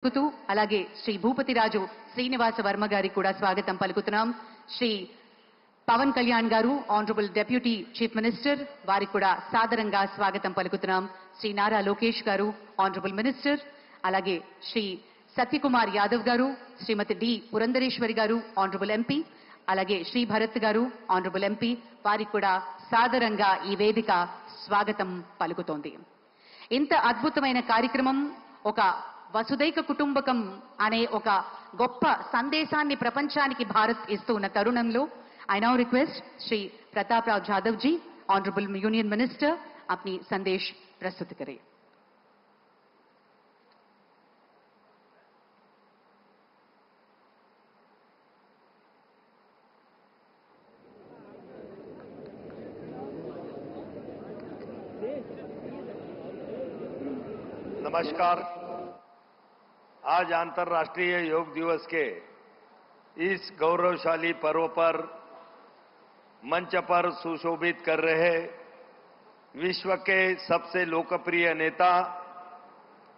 పలుకుతూ అలాగే శ్రీ భూపతిరాజు శ్రీనివాస వర్మ గారికి కూడా స్వాగతం పలుకుతున్నాం. శ్రీ పవన్ కళ్యాణ్ గారు ఆనరబుల్ డెప్యూటీ చీఫ్ మినిస్టర్ వారికి కూడా సాదరంగా స్వాగతం పలుకుతున్నాం. శ్రీ నారా లోకేష్ గారు ఆనరబుల్ మినిస్టర్, అలాగే శ్రీ సత్యకుమార్ యాదవ్ గారు, శ్రీమతి డి పురంధరేశ్వరి గారు ఆనరబుల్ ఎంపీ, అలాగే శ్రీ భరత్ గారు ఆనరబుల్ ఎంపీ వారికి కూడా సాదరంగా ఈ వేదిక స్వాగతం పలుకుతోంది. ఇంత అద్భుతమైన కార్యక్రమం, ఒక వసుదైక కుటుంబకం అనే ఒక గొప్ప సందేశాన్ని ప్రపంచానికి భారత్ ఇస్తూ ఉన్న తరుణంలో I now request Shri Pratap Rao Jadhav ji, Honorable Union Minister, अपनी संदेश प्रस्तुत करें. नमस्कार। आज अंतर्राष्ट्रीय योग दिवस के इस गौरवशाली पर्व पर मंच पर सुशोभित कर रहे विश्व के सबसे लोकप्रिय नेता,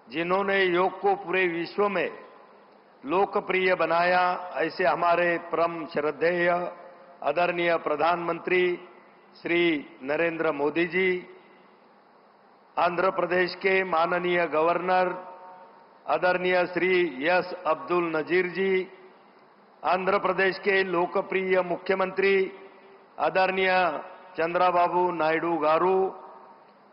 जिन्होंने योग को पूरे विश्व में लोकप्रिय बनाया, ऐसे हमारे परम श्रद्धेय आदरणीय प्रधानमंत्री श्री नरेंद्र मोदी जी, आंध्र प्रदेश के माननीय गवर्नर आदरणीय श्री एस अब्दुल नजीर जी, आंध्र प्रदेश के लोकप्रिय मुख्यमंत्री आदरणीय चंद्रबाबू नायडू गारू,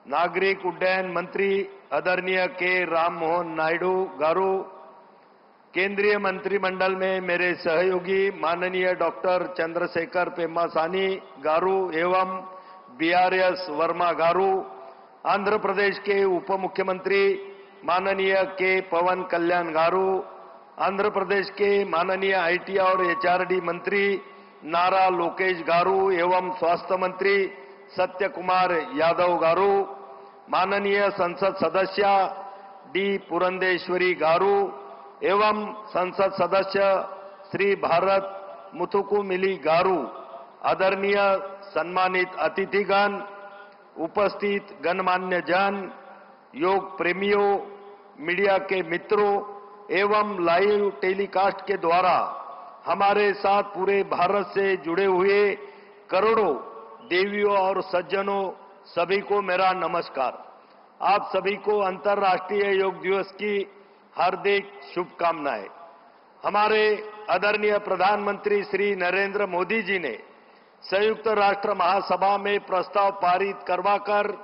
नागरिक उड्डयन मंत्री आदरणीय के राम मोहन नायडू गारू, केंद्रीय मंत्रिमंडल में मेरे सहयोगी माननीय डॉक्टर चंद्रशेखर पेम्मासानी गारू एवं बीआरएस वर्मा गारू, आंध्र प्रदेश के उप मुख्यमंत्री माननीय के पवन कल्याण गारू, आंध्र प्रदेश के माननीय आईटी और एचआरडी मंत्री नारा लोकेश गारू एवं स्वास्थ्य मंत्री सत्य कुमार यादव गारू, माननीय संसद सदस्य डी पुरंदेश्वरी गारू एवं संसद सदस्य श्री भारत मुथुकुमिली गारू, आदरणीय सम्मानित अतिथिगण, उपस्थित गणमान्य जन, योग प्रेमियों, मीडिया के मित्रों एवं लाइव टेलीकास्ट के द्वारा हमारे साथ पूरे भारत से जुड़े हुए करोड़ों देवियों और सज्जनों, सभी को मेरा नमस्कार। आप सभी को अंतर्राष्ट्रीय योग दिवस की हार्दिक शुभकामनाएं। हमारे आदरणीय प्रधानमंत्री श्री नरेंद्र मोदी जी ने संयुक्त राष्ट्र महासभा में प्रस्ताव पारित करवाकर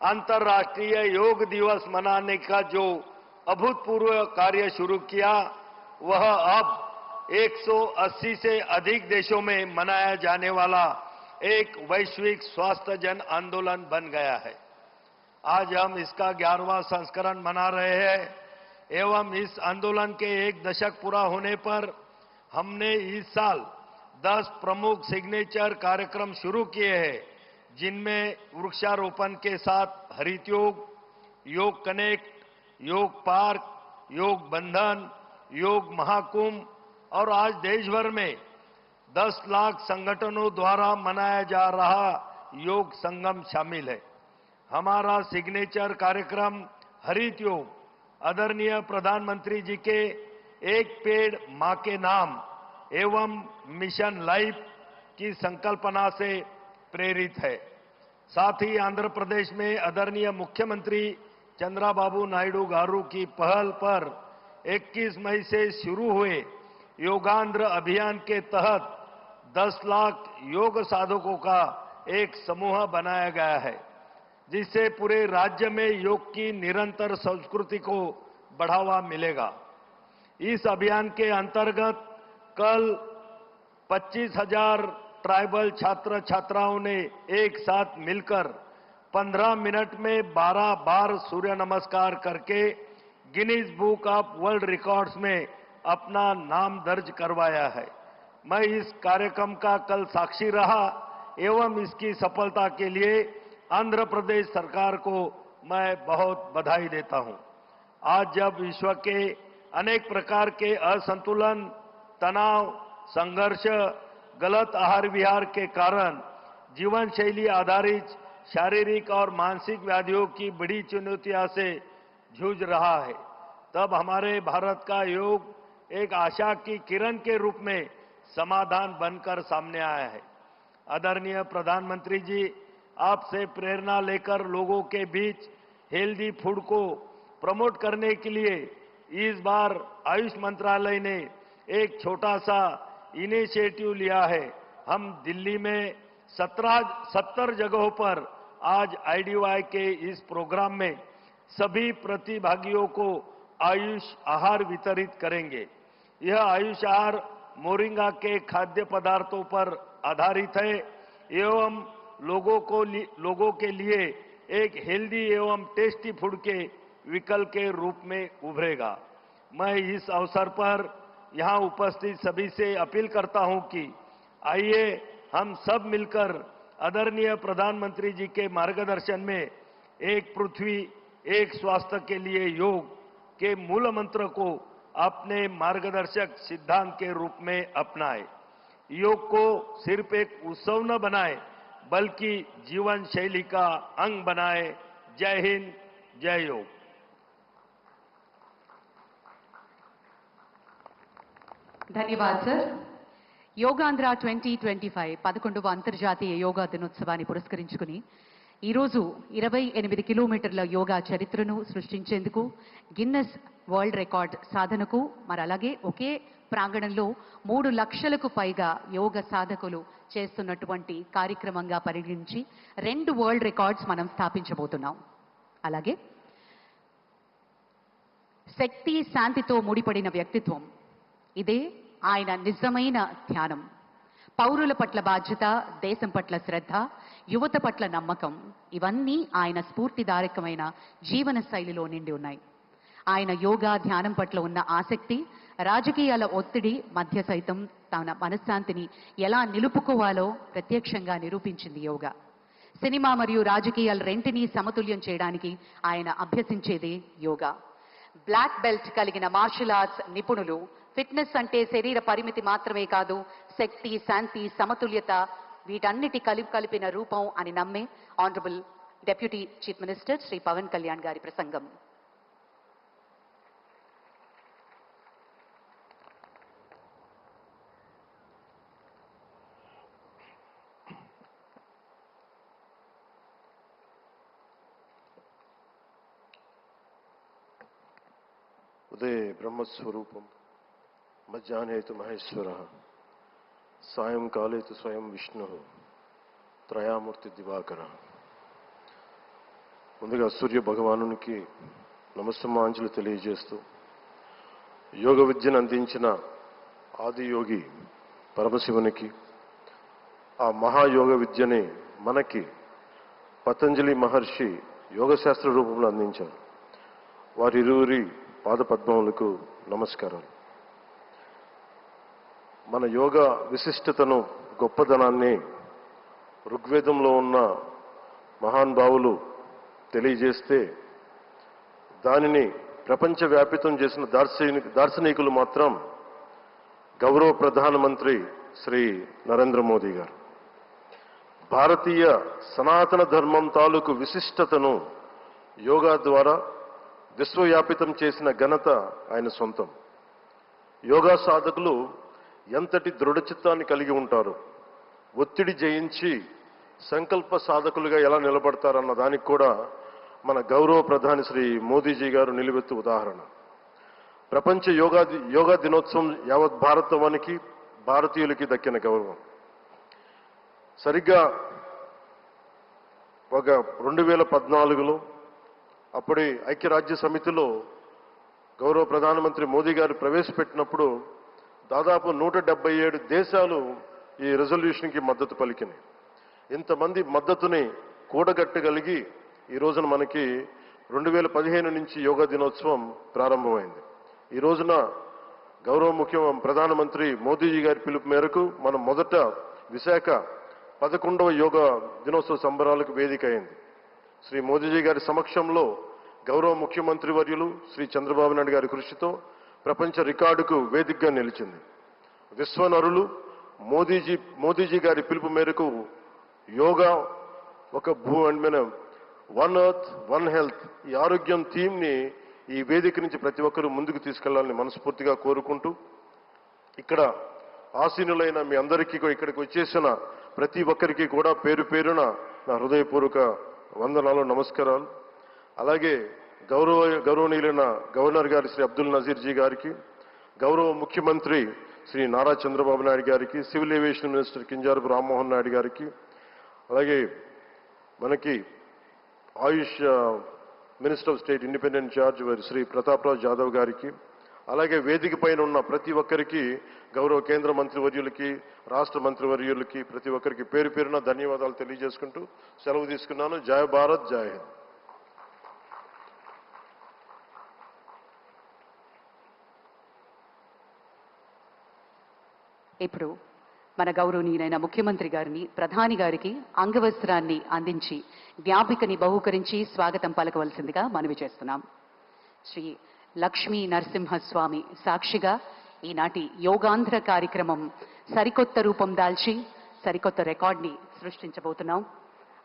अंतर्राष्ट्रीय योग दिवस मनाने का जो अभूतपूर्व कार्य शुरू किया, वह अब 180 से अधिक देशों में मनाया जाने वाला एक वैश्विक स्वास्थ्य जन आंदोलन बन गया है। आज हम इसका 11वां संस्करण मना रहे हैं एवं इस आंदोलन के 1 दशक पूरा होने पर हमने इस साल 10 प्रमुख सिग्नेचर कार्यक्रम शुरू किए हैं, जिनमें वृक्षारोपण के साथ हरित योग, योग कनेक्ट, योग पार्क, योग बंधन, योग महाकुंभ और आज देश भर में 10 लाख संगठनों द्वारा मनाया जा रहा योग संगम शामिल है। हमारा सिग्नेचर कार्यक्रम हरित योग आदरणीय प्रधानमंत्री जी के एक पेड़ मां के नाम एवं मिशन लाइफ की संकल्पना से प्रेरित है। साथ ही आंध्र प्रदेश में आदरणीय मुख्यमंत्री चंद्रबाबू नायडू गारू की पहल पर 21 मई से शुरू हुए योगांध्र अभियान के तहत 10 लाख योग साधकों का एक समूह बनाया गया है, जिससे पूरे राज्य में योग की निरंतर संस्कृति को बढ़ावा मिलेगा। इस अभियान के अंतर्गत कल 25,000 ट्राइबल छात्र छात्राओं ने एक साथ मिलकर 15 मिनट में 12 बार सूर्य नमस्कार करके Guinness book of world records में अपना नाम दर्ज करवाया है। मैं इस कार्यक्रम का कल साक्षी रहा एवं इसकी सफलता के लिए आंध्र प्रदेश सरकार को मैं बहुत बधाई देता हूं। आज जब विश्व के अनेक प्रकार के असंतुलन, तनाव, संघर्ष, गलत आहार विहार के कारण जीवन शैली आधारित शारीरिक और मानसिक व्याधियों की बड़ी चुनौतियों से जूझ रहा है, तब हमारे भारत का योग एक आशा की किरण के रूप में समाधान बनकर सामने आया है। आदरणीय प्रधानमंत्री जी, आपसे प्रेरणा लेकर लोगों के बीच हेल्दी फूड को प्रमोट करने के लिए इस बार आयुष मंत्रालय ने एक छोटा सा इनिशिएटिव लिया है। हम दिल्ली में 70 जगहों पर आज आईडीवाई के इस प्रोग्राम में सभी प्रतिभागियों को आयुष आहार वितरित करेंगे। यह आयुष आहार मोरिंगा के खाद्य पदार्थों पर आधारित है एवं लोगों के लिए एक हेल्दी एवं टेस्टी फूड के विकल्प के रूप में उभरेगा। मैं इस अवसर पर यहां उपस्थित सभी से अपील करता हूं कि आइए हम सब मिलकर आदरणीय प्रधानमंत्री जी के मार्गदर्शन में एक पृथ्वी एक स्वास्थ्य के लिए योग के मूल मंत्र को अपने मार्गदर्शक सिद्धांत के रूप में अपनाएं। योग को सिर्फ एक उत्सव न बनाएं, बल्कि जीवन शैली का अंग बनाएं। जय हिंद, जय योग। ధన్యవాదాలు సార్. యోగాంధ్ర 2025 11వ అంతర్జాతీయ యోగా దినోత్సవాన్ని పురస్కరించుకుని ఈరోజు 28 కిలోమీటర్ల యోగా చరిత్రను సృష్టించేందుకు గిన్నెస్ వరల్డ్ రికార్డ్ సాధనకు మరి అలాగే ఒకే ప్రాంగణంలో 3 లక్షలకు పైగా యోగ సాధకులు చేస్తున్నటువంటి కార్యక్రమంగా పరిగణించి 2 వరల్డ్ రికార్డ్స్ మనం స్థాపించబోతున్నాం. అలాగే శక్తి శాంతితో ముడిపడిన వ్యక్తిత్వం, ఇదే ఆయన నిజమైన ధ్యానం. పౌరుల పట్ల బాధ్యత, దేశం పట్ల శ్రద్ధ, యువత పట్ల నమ్మకం, ఇవన్నీ ఆయన స్ఫూర్తిదాయకమైన జీవన శైలిలో నిండి ఉన్నాయి. ఆయన యోగా ధ్యానం పట్ల ఉన్న ఆసక్తి రాజకీయాల ఒత్తిడి మధ్య సైతం తన మనశ్శాంతిని ఎలా నిలుపుకోవాలో ప్రత్యక్షంగా నిరూపించింది యోగా. సినిమా మరియు రాజకీయాల రెంటినీ సమతుల్యం చేయడానికి ఆయన అభ్యసించేదే యోగా. బ్లాక్ బెల్ట్ కలిగిన మార్షల్ ఆర్ట్స్ నిపుణులు ఫిట్నెస్ అంటే శరీర పరిమితి మాత్రమే కాదు, శక్తి, శాంతి, సమతుల్యత వీటన్నిటి కలిపిన రూపం అని నమ్మే honourable deputy chief minister Shri Pawan Kalyan గారి ప్రసంగం. ఉదయ బ్రహ్మస్వరూపం, మధ్యాహ్నే తు మహేశ్వరః, సాయంకాలే తు స్వయం విష్ణుః, త్రయామూర్తి దివాకరః. ముందుగా సూర్య భగవానునికి నమస్సమాంజలి తెలియజేస్తూ, యోగ విద్యను అందించిన ఆది యోగి పరమశివునికి, ఆ మహాయోగ విద్యని మనకి పతంజలి మహర్షి యోగశాస్త్ర రూపంలో అందించారు. వారిరువురి పాదపద్మములకు నమస్కారాలు. మన యోగ విశిష్టతను, గొప్పదనాన్ని ఋగ్వేదంలో ఉన్న మహానుభావులు తెలియజేస్తే, దానిని ప్రపంచవ్యాపితం చేసిన దార్శనికులు మాత్రం గౌరవ ప్రధానమంత్రి శ్రీ నరేంద్ర మోదీ గారు. భారతీయ సనాతన ధర్మం తాలూకు విశిష్టతను యోగా ద్వారా విశ్వవ్యాపితం చేసిన ఘనత ఆయన సొంతం. యోగా సాధకులు ఎంతటి దృఢచిత్తాన్ని కలిగి ఉంటారు, ఒత్తిడి జయించి సంకల్ప సాధకులుగా ఎలా నిలబడతారన్న దానికి కూడా మన గౌరవ ప్రధాని శ్రీ మోదీజీ గారు నిలువెత్తు ఉదాహరణ. ప్రపంచ యోగా దినోత్సవం యావత్ భారతవానికి, భారతీయులకి దక్కిన గౌరవం. సరిగ్గా ఒక 2014లో అప్పటి ఐక్యరాజ్య సమితిలో గౌరవ ప్రధానమంత్రి మోదీ గారు ప్రవేశపెట్టినప్పుడు దాదాపు 177 దేశాలు ఈ రెజల్యూషన్కి మద్దతు పలికినాయి. ఇంతమంది మద్దతుని కూడగట్టగలిగి ఈ రోజున మనకి 2015 నుంచి యోగా దినోత్సవం ప్రారంభమైంది. ఈ రోజున గౌరవ ప్రధానమంత్రి మోదీజీ గారి పిలుపు మేరకు మనం మొదట విశాఖ 11వ యోగా దినోత్సవ సంబరాలకు వేదిక అయింది. శ్రీ మోదీజీ గారి సమక్షంలో గౌరవ ముఖ్యమంత్రి వర్యులు శ్రీ చంద్రబాబు నాయుడు గారి కృషితో ప్రపంచ రికార్డుకు వేదికగా నిలిచింది. విశ్వనరులు మోదీజీ గారి పిలుపు మేరకు యోగా ఒక వన్ ఎర్త్ వన్ హెల్త్, ఈ ఆరోగ్యం థీమ్ని ఈ వేదిక నుంచి ప్రతి ఒక్కరూ ముందుకు తీసుకెళ్లాలని మనస్ఫూర్తిగా కోరుకుంటూ, ఇక్కడ ఆసీనులైన మీ అందరికీ ఇక్కడికి వచ్చేసిన ప్రతి ఒక్కరికి కూడా పేరు పేరున నా హృదయపూర్వక వందనాలు, నమస్కారాలు. అలాగే గౌరవనీయులైన గవర్నర్ గారి శ్రీ అబ్దుల్ నజీర్ జీ గారికి, గౌరవ ముఖ్యమంత్రి శ్రీ నారా చంద్రబాబు నాయుడు గారికి, civil aviation minister Kinjarapu Rammohan Naidu గారికి, అలాగే మనకి AYUSH minister of state independent charge వారి శ్రీ ప్రతాప్రావు జాదవ్ గారికి, అలాగే వేదిక పైన ఉన్న ప్రతి ఒక్కరికి, గౌరవ కేంద్ర మంత్రివర్యులకి, రాష్ట్ర మంత్రివర్యులకి, ప్రతి ఒక్కరికి పేరు పేరున ధన్యవాదాలు తెలియజేసుకుంటూ సెలవు తీసుకున్నాను. జై భారత్, జై హింద్. ఇప్పుడు మన గౌరవనీయులైన ముఖ్యమంత్రి గారిని, ప్రధాని గారికి అంగవస్త్రాన్ని అందించి జ్ఞాపికని బహూకరించి స్వాగతం పలకవలసిందిగా మనవి చేస్తున్నాం. శ్రీ లక్ష్మీ నరసింహస్వామి సాక్షిగా ఈనాటి యోగాంధ్ర కార్యక్రమం సరికొత్త రూపం దాల్చి సరికొత్త రికార్డ్ని సృష్టించబోతున్నాం.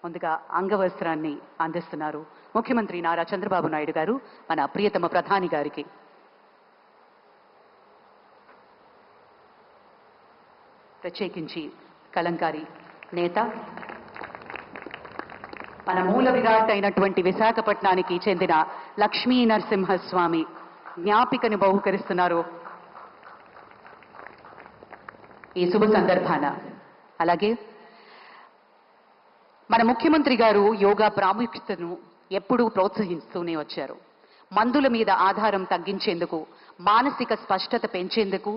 ముందుగా అంగవస్త్రాన్ని అందిస్తున్నారు ముఖ్యమంత్రి నారా చంద్రబాబు నాయుడు గారు మన ప్రియతమ ప్రధాని గారికి. ప్రత్యేకించి కలంకారి నేత, మన మూల విరాట్ అయినటువంటి విశాఖపట్నానికి చెందిన లక్ష్మీ నరసింహస్వామి జ్ఞాపికను బహుకరిస్తున్నారు ఈ శుభ సందర్భాన. అలాగే మన ముఖ్యమంత్రి గారు యోగా ప్రాముఖ్యతను ఎప్పుడూ ప్రోత్సహిస్తూనే వచ్చారు. మందుల మీద ఆధారం తగ్గించేందుకు, మానసిక స్పష్టత పెంచేందుకు,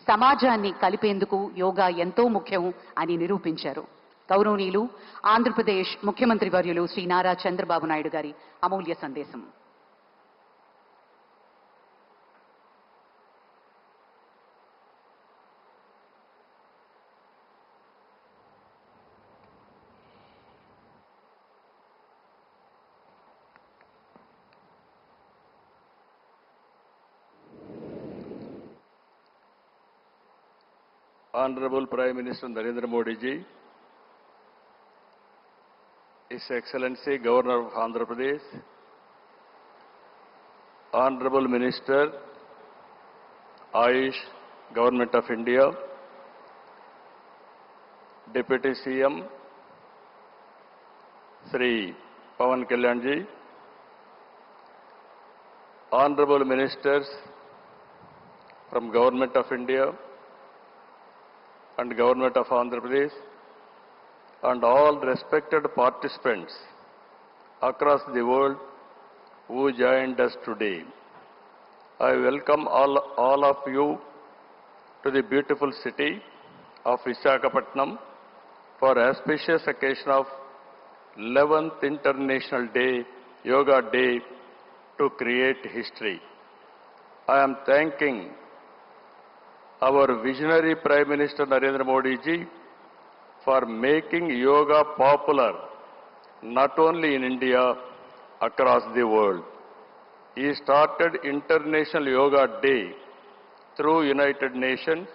సమాజాన్ని కలిపేందుకు యోగా ఎంతో ముఖ్యం అని నిరూపించారు. గౌరవనీయులు ఆంధ్రప్రదేశ్ ముఖ్యమంత్రి వర్యులు శ్రీ నారా చంద్రబాబు నాయుడు గారి అమూల్య సందేశం. Honorable Prime Minister Narendra Modi ji, His Excellency Governor of Andhra Pradesh, Honorable Minister, Ayush, Government of India, Deputy CM, Sri Pawan Kalyan ji, Honorable Ministers from Government of India and Government of Andhra Pradesh, and all respected participants across the world who joined us today. I welcome all of you to the beautiful city of Visakhapatnam for auspicious occasion of 11th International Yoga Day to create history. I am thanking our visionary Prime Minister Narendra Modi ji for making yoga popular not only in India, across the world. He started International Yoga Day through United Nations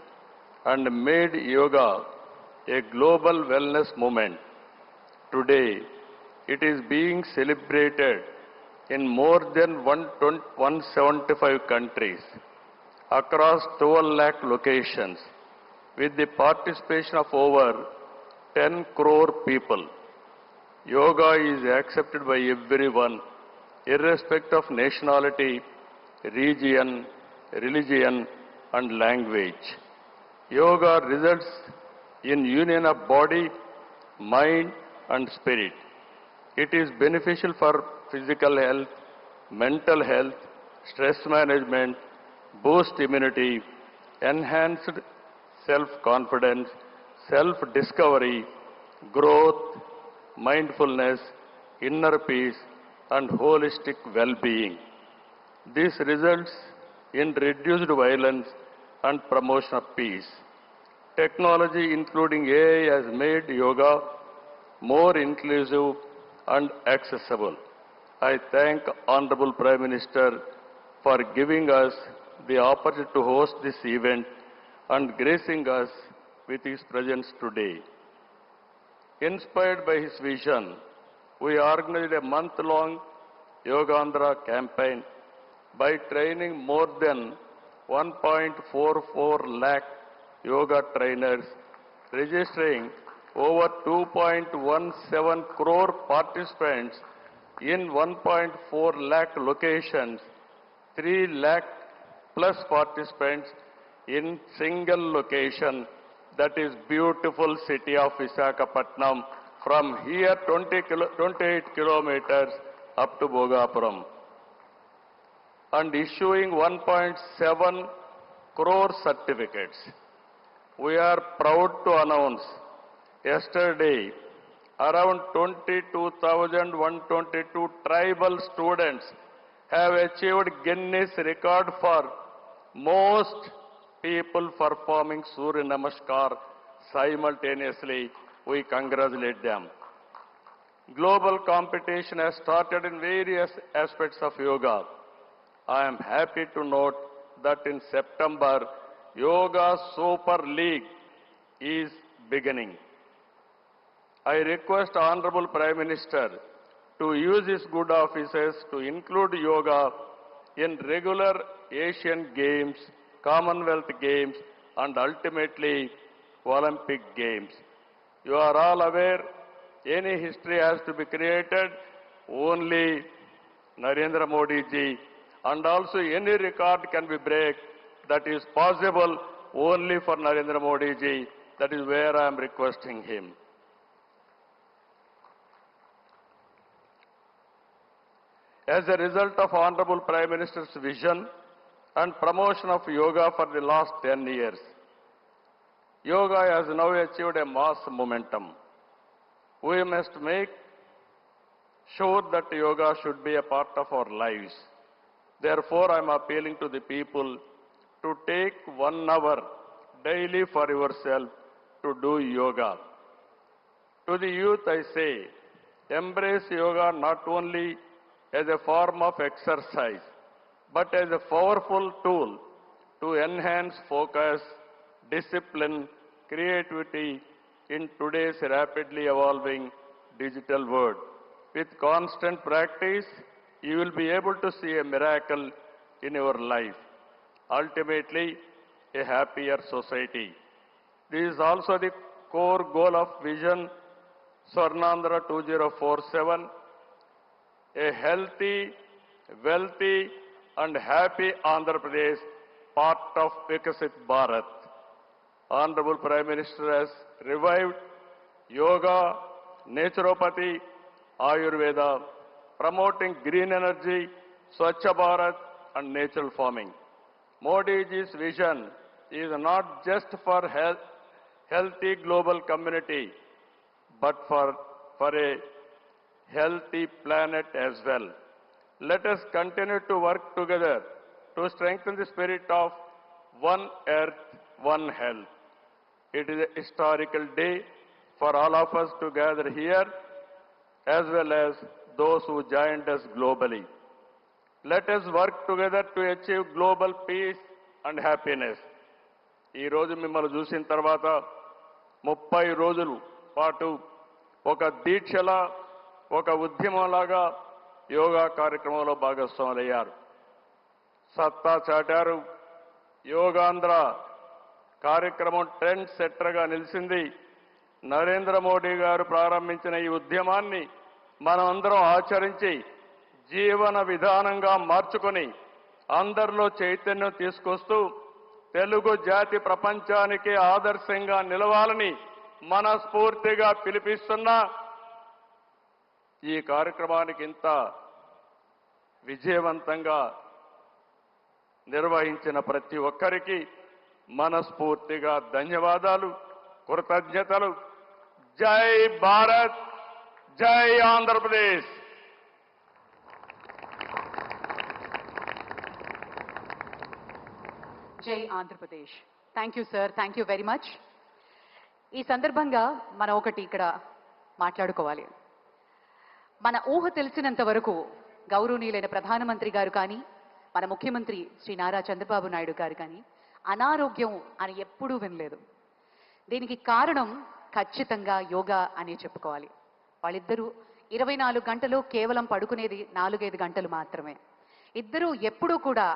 and made yoga a global wellness movement. Today, it is being celebrated in more than 175 countries, across 12 lakh locations, with the participation of over 10 crore people. Yoga is accepted by everyone, irrespective of nationality, region, religion, and language. Yoga results in union of body, mind, and spirit. It is beneficial for physical health, mental health, stress management, boost immunity, enhanced self-confidence, self-discovery, growth, mindfulness, inner peace, and holistic well-being. This results in reduced violence and promotion of peace. Technology, including AI, has made yoga more inclusive and accessible. I thank Honorable Prime Minister for giving us the opportunity to host this event and gracing us with his presence today. Inspired by his vision, we organized a month-long Yogandhra campaign by training more than 1.44 lakh yoga trainers, registering over 2.17 crore participants in 1.4 lakh locations, 3 lakh plus participants in single location, that is beautiful city of Visakhapatnam, from here 28 kilometers up to Bhogapuram, and issuing 1.7 crore certificates. We are proud to announce yesterday around 22,122 tribal students have achieved Guinness record for most people performing Surya Namaskar simultaneously. We congratulate them. Global competition has started in various aspects of yoga. I am happy to note that in September, Yoga Super League is beginning. I request Honorable Prime Minister to use his good offices to include yoga in regular Asian Games, Commonwealth Games, and ultimately Olympic Games. You are all aware, any history has to be created, only Narendra Modi ji, and also any record can be break that is possible only for Narendra Modi ji. That is where I am requesting him. As a result of Honorable Prime Minister's vision and promotion of yoga for the last 10 years, yoga has now achieved a mass momentum. We must make sure that yoga should be a part of our lives. Therefore, I am appealing to the people to take 1 hour daily for yourself to do yoga. To the youth, I say, embrace yoga not only as a form of exercise, but as a powerful tool to enhance focus, discipline, creativity in today's rapidly evolving digital world. With constant practice, you will be able to see a miracle in your life. Ultimately, a happier society. This is also the core goal of Vision Swarnandhra 2047, a healthy, wealthy, and happy Andhra Pradesh, part of Vikasit Bharat. Honorable Prime Minister has revived yoga, naturopathy, Ayurveda, promoting green energy, Swachh Bharat, and natural farming. Modi ji's vision is not just for healthy global community, but for a healthy planet as well. Let us continue to work together to strengthen the spirit of one earth, one health. It is a historical day for all of us to gather here, as well as those who joined us globally. Let us work together to achieve global peace and happiness. ఈ రోజు మిమ్మల్ని చూసిన తర్వాత 30 రోజులు పాటు ఒక దీక్షలా, ఒక ఉద్యమంలాగా యోగా కార్యక్రమంలో భాగస్వాములయ్యారు. సత్తా చాటారు. యోగాంధ్ర కార్యక్రమం ట్రెండ్ సెట్టర్గా నిలిచింది. నరేంద్ర మోడీ గారు ప్రారంభించిన ఈ ఉద్యమాన్ని మనం అందరం ఆచరించి జీవన విధానంగా మార్చుకొని అందరిలో చైతన్యం తీసుకొస్తూ తెలుగు జాతి ప్రపంచానికి ఆదర్శంగా నిలవాలని మనస్ఫూర్తిగా పిలిపిస్తున్నా. ఈ కార్యక్రమానికి ఇంత విజయవంతంగా నిర్వహించిన ప్రతి ఒక్కరికి మనస్ఫూర్తిగా ధన్యవాదాలు, కృతజ్ఞతలు. జై భారత్, జై ఆంధ్రప్రదేశ్. జై Andhra Pradesh. Thank you sir, thank you very much. ఈ సందర్భంగా మనం ఒకటి ఇక్కడ మాట్లాడుకోవాలి. మన ఊహ తెలిసినంత వరకు గౌరవనీయులైన ప్రధానమంత్రి గారు కానీ, మన ముఖ్యమంత్రి శ్రీ నారా చంద్రబాబు నాయుడు గారు కానీ అనారోగ్యం అని ఎప్పుడూ వినలేదు. దీనికి కారణం ఖచ్చితంగా యోగా అనే చెప్పుకోవాలి. వాళ్ళిద్దరూ 24 గంటలు కేవలం పడుకునేది 4-5 గంటలు మాత్రమే. ఇద్దరూ ఎప్పుడూ కూడా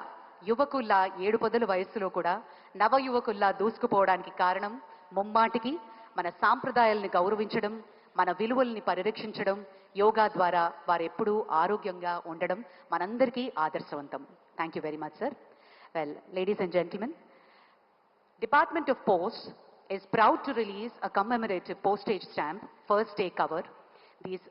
యువకుల్లా 7 పదుల వయస్సులో కూడా నవ యువకుల్లా దూసుకుపోవడానికి కారణం ముమ్మాటికి మన సాంప్రదాయాల్ని గౌరవించడం, మన విలువల్ని పరిరక్షించడం, యోగా ద్వారా వారెప్పుడూ ఆరోగ్యంగా ఉండడం మనందరికీ ఆదర్శవంతం. Thank you very much sir. Well, ladies and gentlemen, Department of Posts is proud to release a commemorative postage stamp, first day cover. These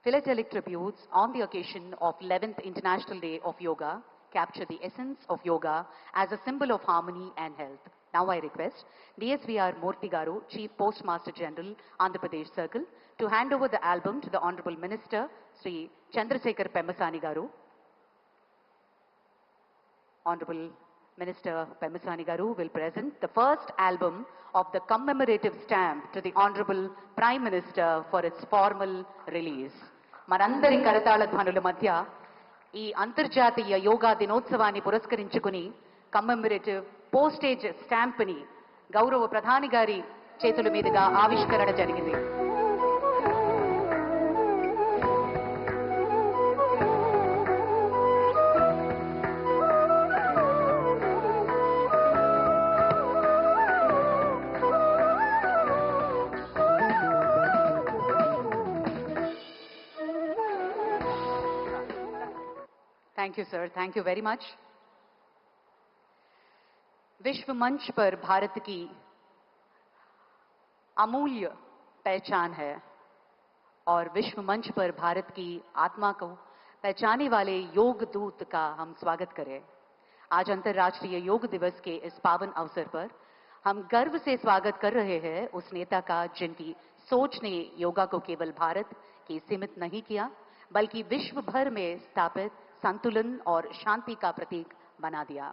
philatelic tributes on the occasion of 11th International Day of Yoga capture the essence of yoga as a symbol of harmony and health. Now I request DSVR Murthy Garu, Chief Postmaster General, Andhra Pradesh Circle, to hand over the album to the Honorable Minister, Sri Chandrasekhar Pemmasani Garu. Honorable Minister Pemmasani Garu will present the first album of the commemorative stamp to the Honorable Prime Minister for its formal release. మనందరి కరతాళ ధ్వనుల మధ్య ఈ అంతర్జాతీయ యోగా దినోత్సవాన్ని పురస్కరించుకుని కమ్మెమరేటివ్ postage స్టాంప్ని గౌరవ ప్రధాని గారి చేతుల మీదుగా ఆవిష్కరణ జరిగింది. Thank you sir, thank you very much. विश्व मंच पर भारत की अमूल्य पहचान है और विश्व मंच पर भारत की आत्मा को पहचाने वाले योग दूत का हम स्वागत करें. आज अंतर्राष्ट्रीय योग दिवस के इस पावन अवसर पर हम गर्व से स्वागत कर रहे हैं उस नेता का जिनकी सोच ने योगा को केवल भारत की सीमित नहीं किया बल्कि विश्व भर में स्थापित संतुलन और शांति का प्रतीक बना दिया.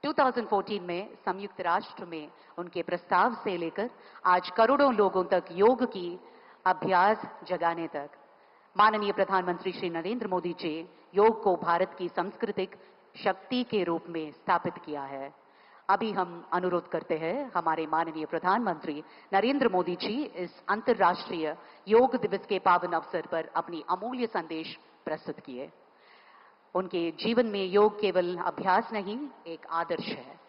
2014 में संयुक्त राष्ट्र में उनके प्रस्ताव से लेकर आज करोड़ों लोगों तक योग की अभ्यास जगाने तक माननीय प्रधानमंत्री श्री नरेंद्र मोदी जी योग को भारत की सांस्कृतिक शक्ति के रूप में स्थापित किया है. अभी हम अनुरोध करते हैं हमारे माननीय प्रधानमंत्री नरेंद्र मोदी जी इस अंतर्राष्ट्रीय योग दिवस के पावन अवसर पर अपनी अमूल्य संदेश प्रस्तुत किए. उनके जीवन में योग केवल अभ्यास नहीं, एक आदर्श है.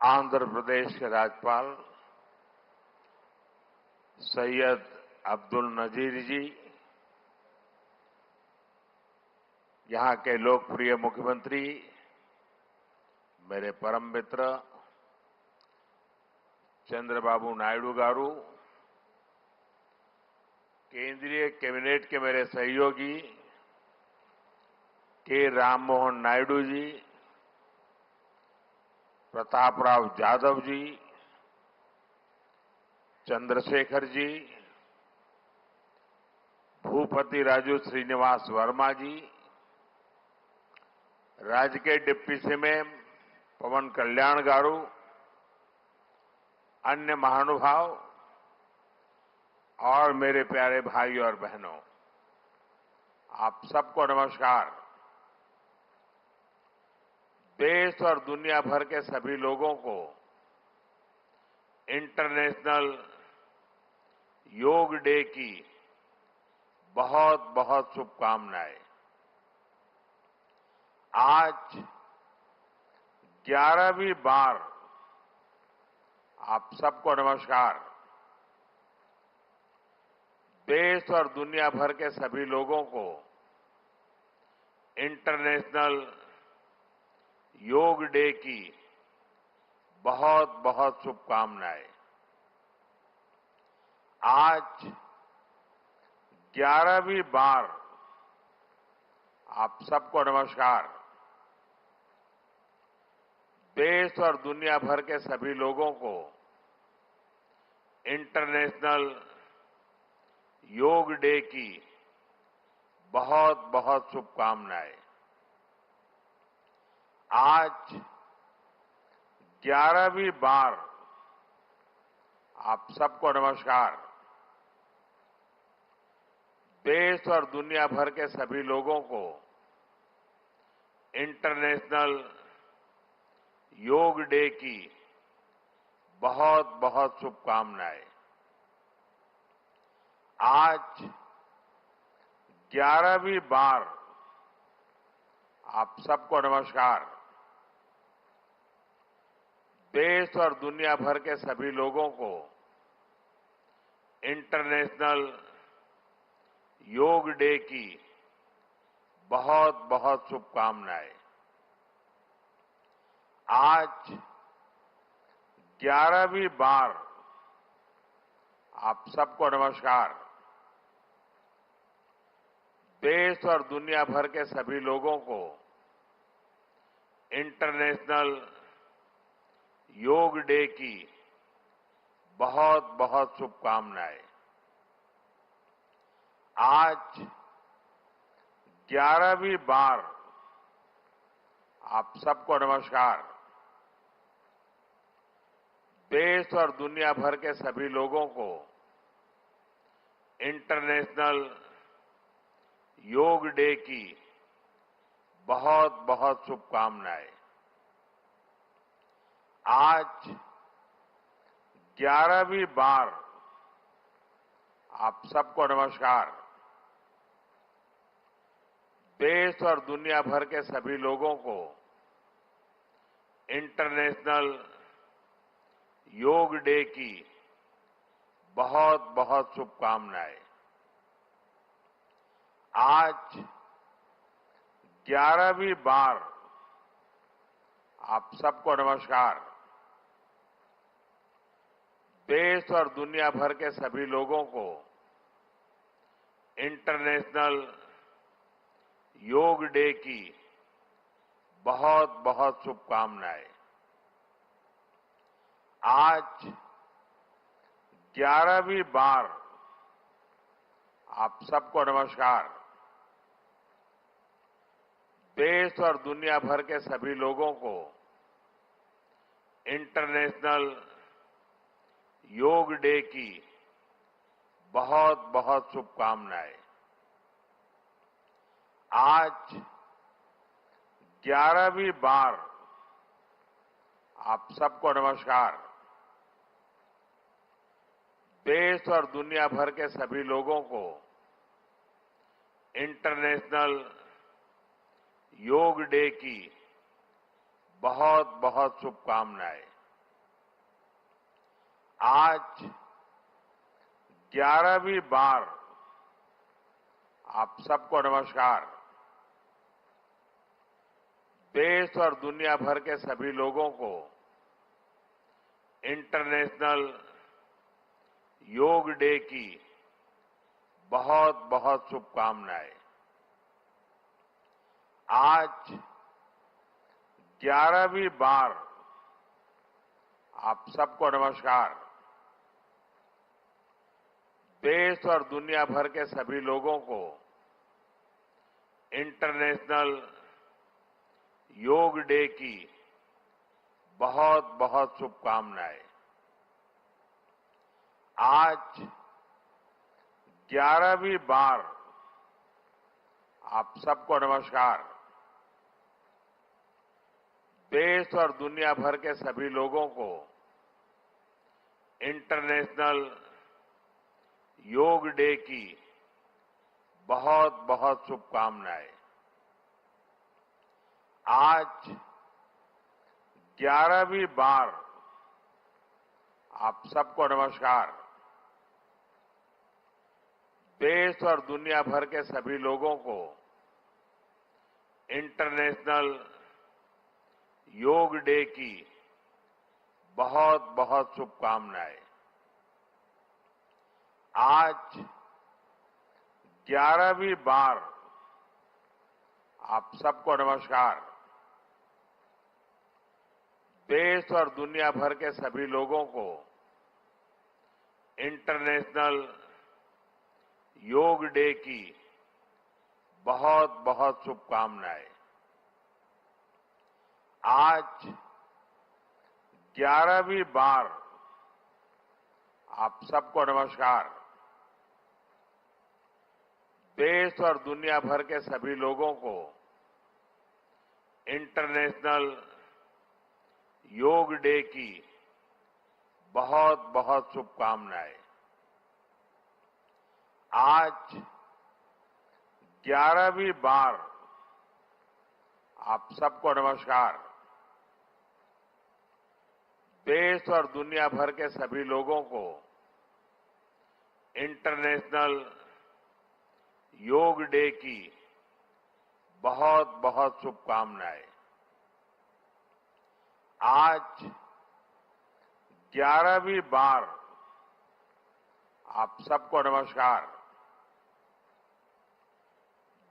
आंध्र प्रदेश के राज्यपाल सैयद अब्दुल नजीर जी, यहां के लोकप्रिय मुख्यमंत्री मेरे परम मित्र चंद्रबाबू नायडू गारू, केंद्रीय कैबिनेट के मेरे सहयोगी के राममोहन नायडू जी, प्रताप राव जाधव जी, चंद्रशेखर जी, भूपति राजू श्रीनिवास वर्मा जी, राज्य के डिप्टी सीएम पवन कल्याण गारू, अन्य महानुभाव और मेरे प्यारे भाई और बहनों, आप सबको नमस्कार. देश और दुनिया भर के सभी लोगों को इंटरनेशनल योग डे की बहुत बहुत शुभकामनाएं. आज 11वीं बार आप सबको नमस्कार. देश और दुनिया भर के सभी लोगों को इंटरनेशनल योग डे की बहुत बहुत शुभकामनाएं. आज 11वीं बार आप सबको नमस्कार. देश और दुनिया भर के सभी लोगों को इंटरनेशनल योग डे की बहुत बहुत शुभकामनाएं. आज 11वीं बार आप सबको नमस्कार. देश और दुनिया भर के सभी लोगों को इंटरनेशनल योग डे की बहुत बहुत शुभकामनाएं। आज 11वीं बार आप सबको नमस्कार। देश और दुनिया भर के सभी लोगों को इंटरनेशनल योग डे की बहुत बहुत शुभकामनाएं। आज 11वीं बार आप सबको नमस्कार। देश और दुनिया भर के सभी लोगों को इंटरनेशनल योग डे की बहुत बहुत शुभकामनाएं। आज 11वीं बार आप सबको नमस्कार। देश और दुनिया भर के सभी लोगों को इंटरनेशनल योग डे की बहुत बहुत शुभकामनाएं। आज 11वीं बार आप सबको नमस्कार। देश और दुनिया भर के सभी लोगों को इंटरनेशनल योग डे की बहुत बहुत शुभकामनाएं। आज 11वीं बार आप सबको नमस्कार। देश और दुनिया भर के सभी लोगों को इंटरनेशनल योग डे की बहुत बहुत शुभकामनाएं। आज 11वीं बार आप सबको नमस्कार। देश और दुनिया भर के सभी लोगों को इंटरनेशनल योग डे की बहुत बहुत शुभकामनाएं। आज 11वीं बार आप सबको नमस्कार। देश और दुनिया भर के सभी लोगों को इंटरनेशनल योग डे की बहुत बहुत शुभकामनाएं। आज 11वीं बार आप सबको नमस्कार। देश और दुनिया भर के सभी लोगों को इंटरनेशनल योग डे की बहुत बहुत शुभकामनाएं। आज 11वीं बार आप सबको नमस्कार। देश और दुनिया भर के सभी लोगों को इंटरनेशनल योग डे की बहुत बहुत शुभकामनाएं। आज 11वीं बार आप सबको नमस्कार। देश और दुनिया भर के सभी लोगों को इंटरनेशनल योग डे की बहुत बहुत शुभकामनाएं। आज 11वीं बार आप सबको नमस्कार। देश और दुनिया भर के सभी लोगों को इंटरनेशनल योग डे की बहुत बहुत शुभकामनाएं। आज 11वीं बार आप सबको नमस्कार। देश और दुनिया भर के सभी लोगों को इंटरनेशनल योग डे की बहुत बहुत शुभकामनाएं। आज 11वीं बार आप सबको नमस्कार। देश और दुनिया भर के सभी लोगों को इंटरनेशनल योग डे की बहुत बहुत शुभकामनाएं। आज 11वीं बार आप सबको नमस्कार। देश और दुनिया भर के सभी लोगों को इंटरनेशनल योग डे की बहुत बहुत शुभकामनाएं। आज 11वीं बार आप सबको नमस्कार।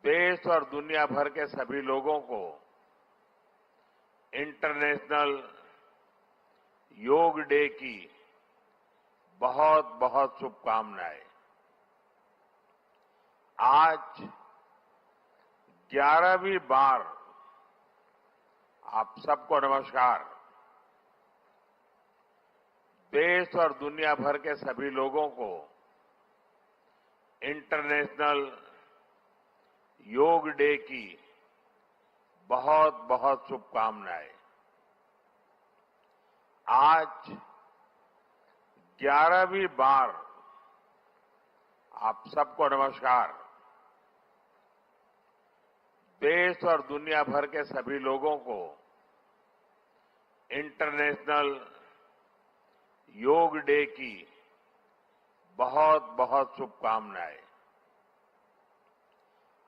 देश और दुनिया भर के सभी लोगों को इंटरनेशनल योग डे की बहुत बहुत शुभकामनाएं। आज 11वीं बार आप सबको नमस्कार। देश और दुनिया भर के सभी लोगों को इंटरनेशनल योग डे की बहुत बहुत शुभकामनाएं। आज 11वीं बार आप सबको नमस्कार। देश और दुनिया भर के सभी लोगों को इंटरनेशनल योग डे की बहुत बहुत शुभकामनाएं।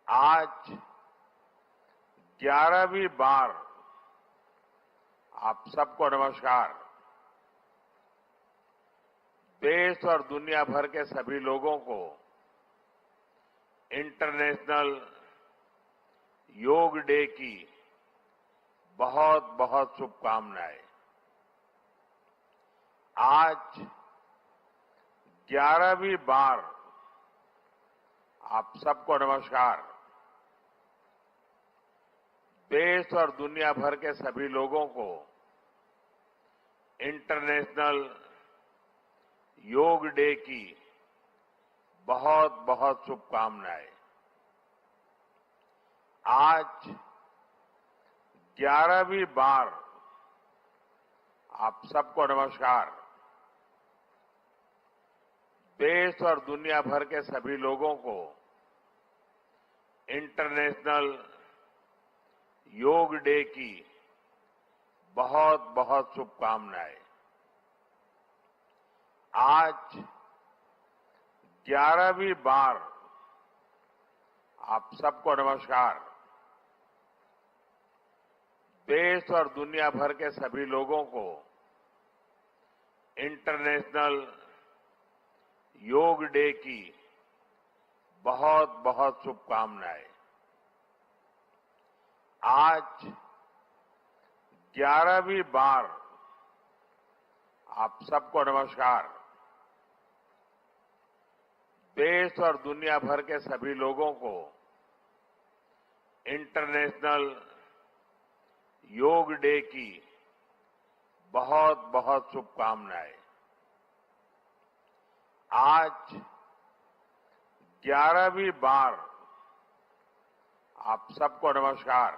आज 11वीं बार आप सबको नमस्कार। देश और दुनिया भर के सभी लोगों को इंटरनेशनल योग डे की बहुत बहुत शुभकामनाएं। आज 11वीं बार आप सबको नमस्कार। देश और दुनिया भर के सभी लोगों को इंटरनेशनल योग डे की बहुत बहुत शुभकामनाएं। आज 11वीं बार आप सबको नमस्कार। देश और दुनिया भर के सभी लोगों को इंटरनेशनल योग डे की बहुत बहुत शुभकामनाएं। आज 11वीं बार आप सबको नमस्कार। देश और दुनिया भर के सभी लोगों को इंटरनेशनल योग डे की बहुत बहुत शुभकामनाएं। आज 11वीं बार आप सबको नमस्कार। देश और दुनिया भर के सभी लोगों को इंटरनेशनल योग डे की बहुत बहुत शुभकामनाएं। आज 11वीं बार आप सबको नमस्कार।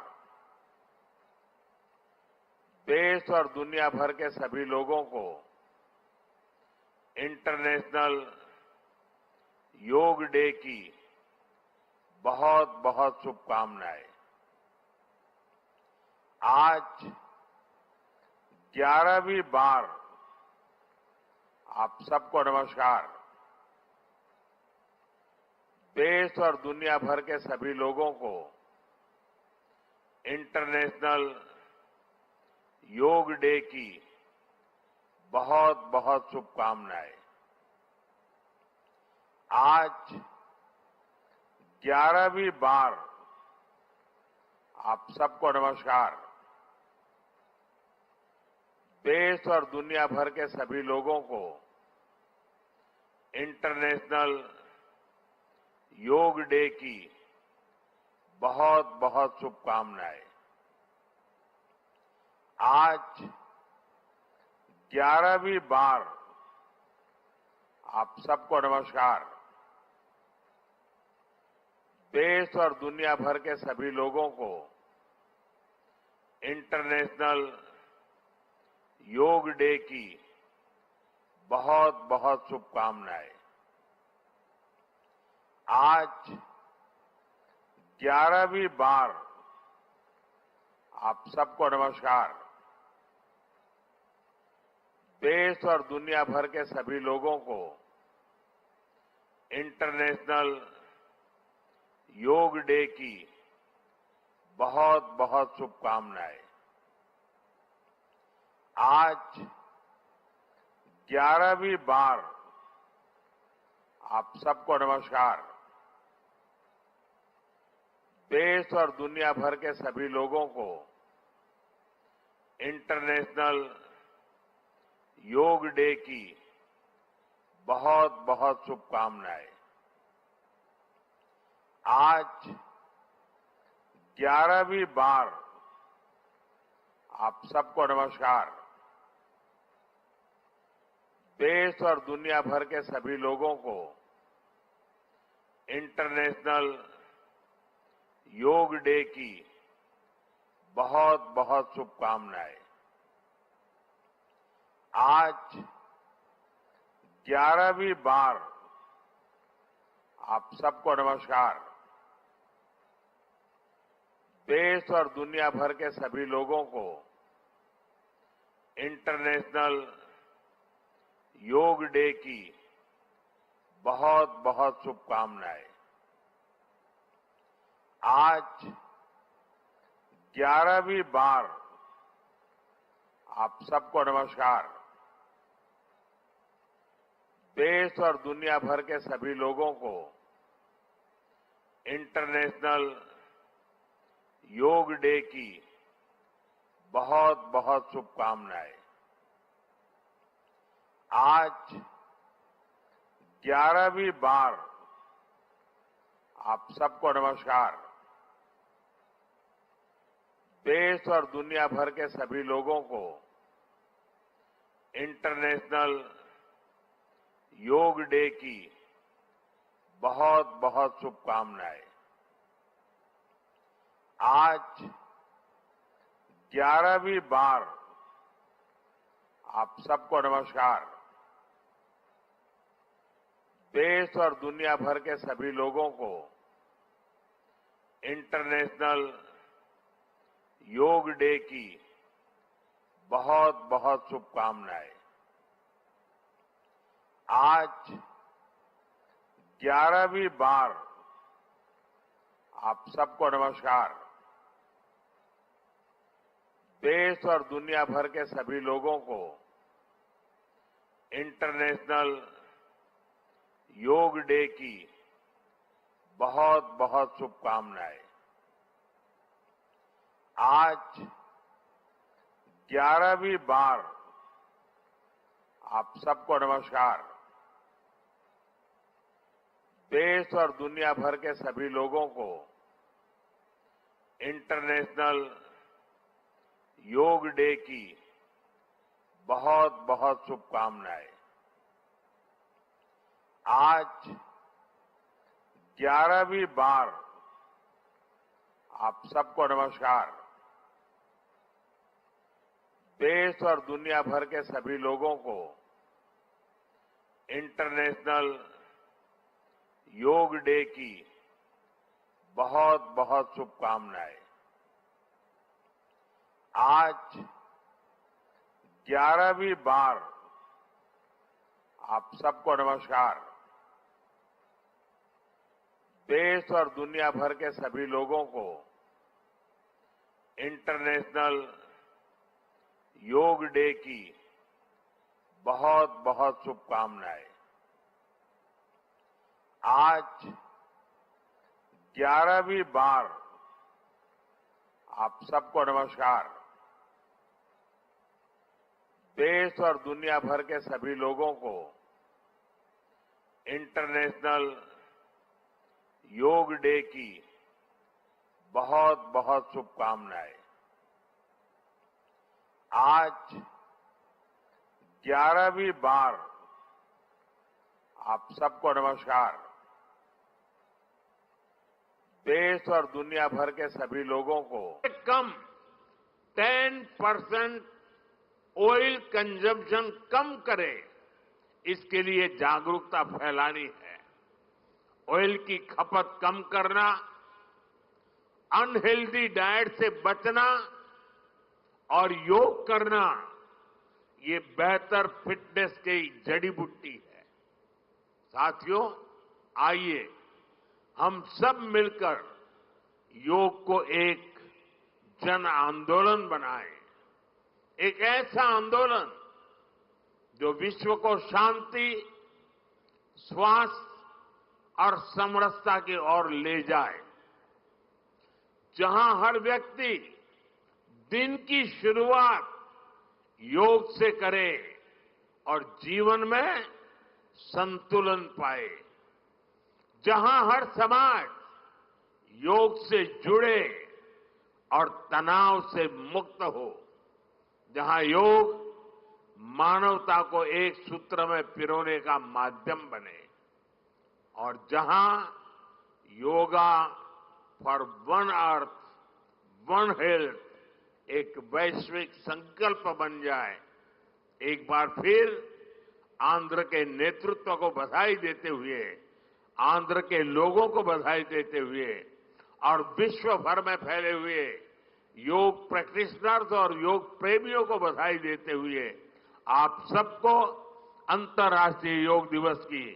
देश और दुनिया भर के सभी लोगों को इंटरनेशनल योग डे की बहुत बहुत शुभकामनाएं। आज 11वीं बार आप सबको नमस्कार। देश और दुनिया भर के सभी लोगों को इंटरनेशनल योग डे की बहुत बहुत शुभकामनाएं। आज 11वीं बार आप सबको नमस्कार। देश और दुनिया भर के सभी लोगों को इंटरनेशनल योग डे की बहुत बहुत शुभकामनाएं। आज 11वीं बार आप सबको नमस्कार। देश और दुनिया भर के सभी लोगों को इंटरनेशनल योग डे की बहुत बहुत शुभकामनाएं। आज 11वीं बार आप सबको नमस्कार। देश और दुनिया भर के सभी लोगों को इंटरनेशनल योग डे की बहुत बहुत शुभकामनाएं। आज 11वीं बार आप सबको नमस्कार। देश और दुनिया भर के सभी लोगों को इंटरनेशनल योग डे की बहुत बहुत शुभकामनाएं। आज 11वीं बार आप सबको नमस्कार। देश और दुनिया भर के सभी लोगों को इंटरनेशनल योग डे की बहुत बहुत शुभकामनाएं। आज 11वीं बार आप सबको नमस्कार। देश और दुनिया भर के सभी लोगों को इंटरनेशनल योग डे की बहुत बहुत शुभकामनाएं। आज 11वीं बार आप सबको नमस्कार। देश और दुनिया भर के सभी लोगों को इंटरनेशनल योग डे की बहुत बहुत शुभकामनाएं। आज 11वीं बार आप सबको नमस्कार। देश और दुनिया भर के सभी लोगों को इंटरनेशनल योग डे की बहुत बहुत शुभकामनाएं। आज 11वीं बार आप सबको नमस्कार। देश और दुनिया भर के सभी लोगों को इंटरनेशनल योग डे की बहुत बहुत शुभकामनाएं। आज 11वीं बार आप सबको नमस्कार। देश और दुनिया भर के सभी लोगों को इंटरनेशनल योग डे की बहुत बहुत शुभकामनाएं। आज 11वीं बार आप सबको नमस्कार। देश और दुनिया भर के सभी लोगों को इंटरनेशनल योग डे की बहुत बहुत शुभकामनाएं। आज 11वीं बार आप सबको नमस्कार। देश और दुनिया भर के सभी लोगों को इंटरनेशनल योग डे की बहुत बहुत शुभकामनाएं। आज 11वीं बार आप सबको नमस्कार। देश और दुनिया भर के सभी लोगों को इंटरनेशनल योग डे की बहुत बहुत शुभकामनाएं। आज 11वीं बार आप सबको नमस्कार। देश और दुनिया भर के सभी लोगों को इंटरनेशनल योग डे की बहुत बहुत शुभकामनाएं। आज 11वीं बार आप सबको नमस्कार। देश और दुनिया भर के सभी लोगों को कम 10% ऑयल कंजम्पशन कम करें इसके लिए जागरूकता फैलानी है। ऑयल की खपत कम करना, अनहेल्दी डाइट से बचना और योग करना, ये बेहतर फिटनेस की जड़ी बूटी है। साथियों, आइए हम सब मिलकर योग को एक जन आंदोलन बनाएं, एक ऐसा आंदोलन जो विश्व को शांति, स्वास्थ्य और समरसता की ओर ले जाए, जहां हर व्यक्ति दिन की शुरुआत योग से करे और जीवन में संतुलन पाए, जहां हर समाज योग से जुड़े और तनाव से मुक्त हो, जहां योग मानवता को एक सूत्र में पिरोने का माध्यम बने और जहां yoga for one earth one health एक वैश्विक संकल्प बन जाए। एक बार फिर आंध्र के नेतृत्व को बधाई देते हुए, आंध्र के लोगों को बधाई देते हुए और विश्व भर में फैले हुए योग प्रैक्टिशनर्स और योग प्रेमियों को बधाई देते हुए आप सबको अंतर्राष्ट्रीय योग दिवस की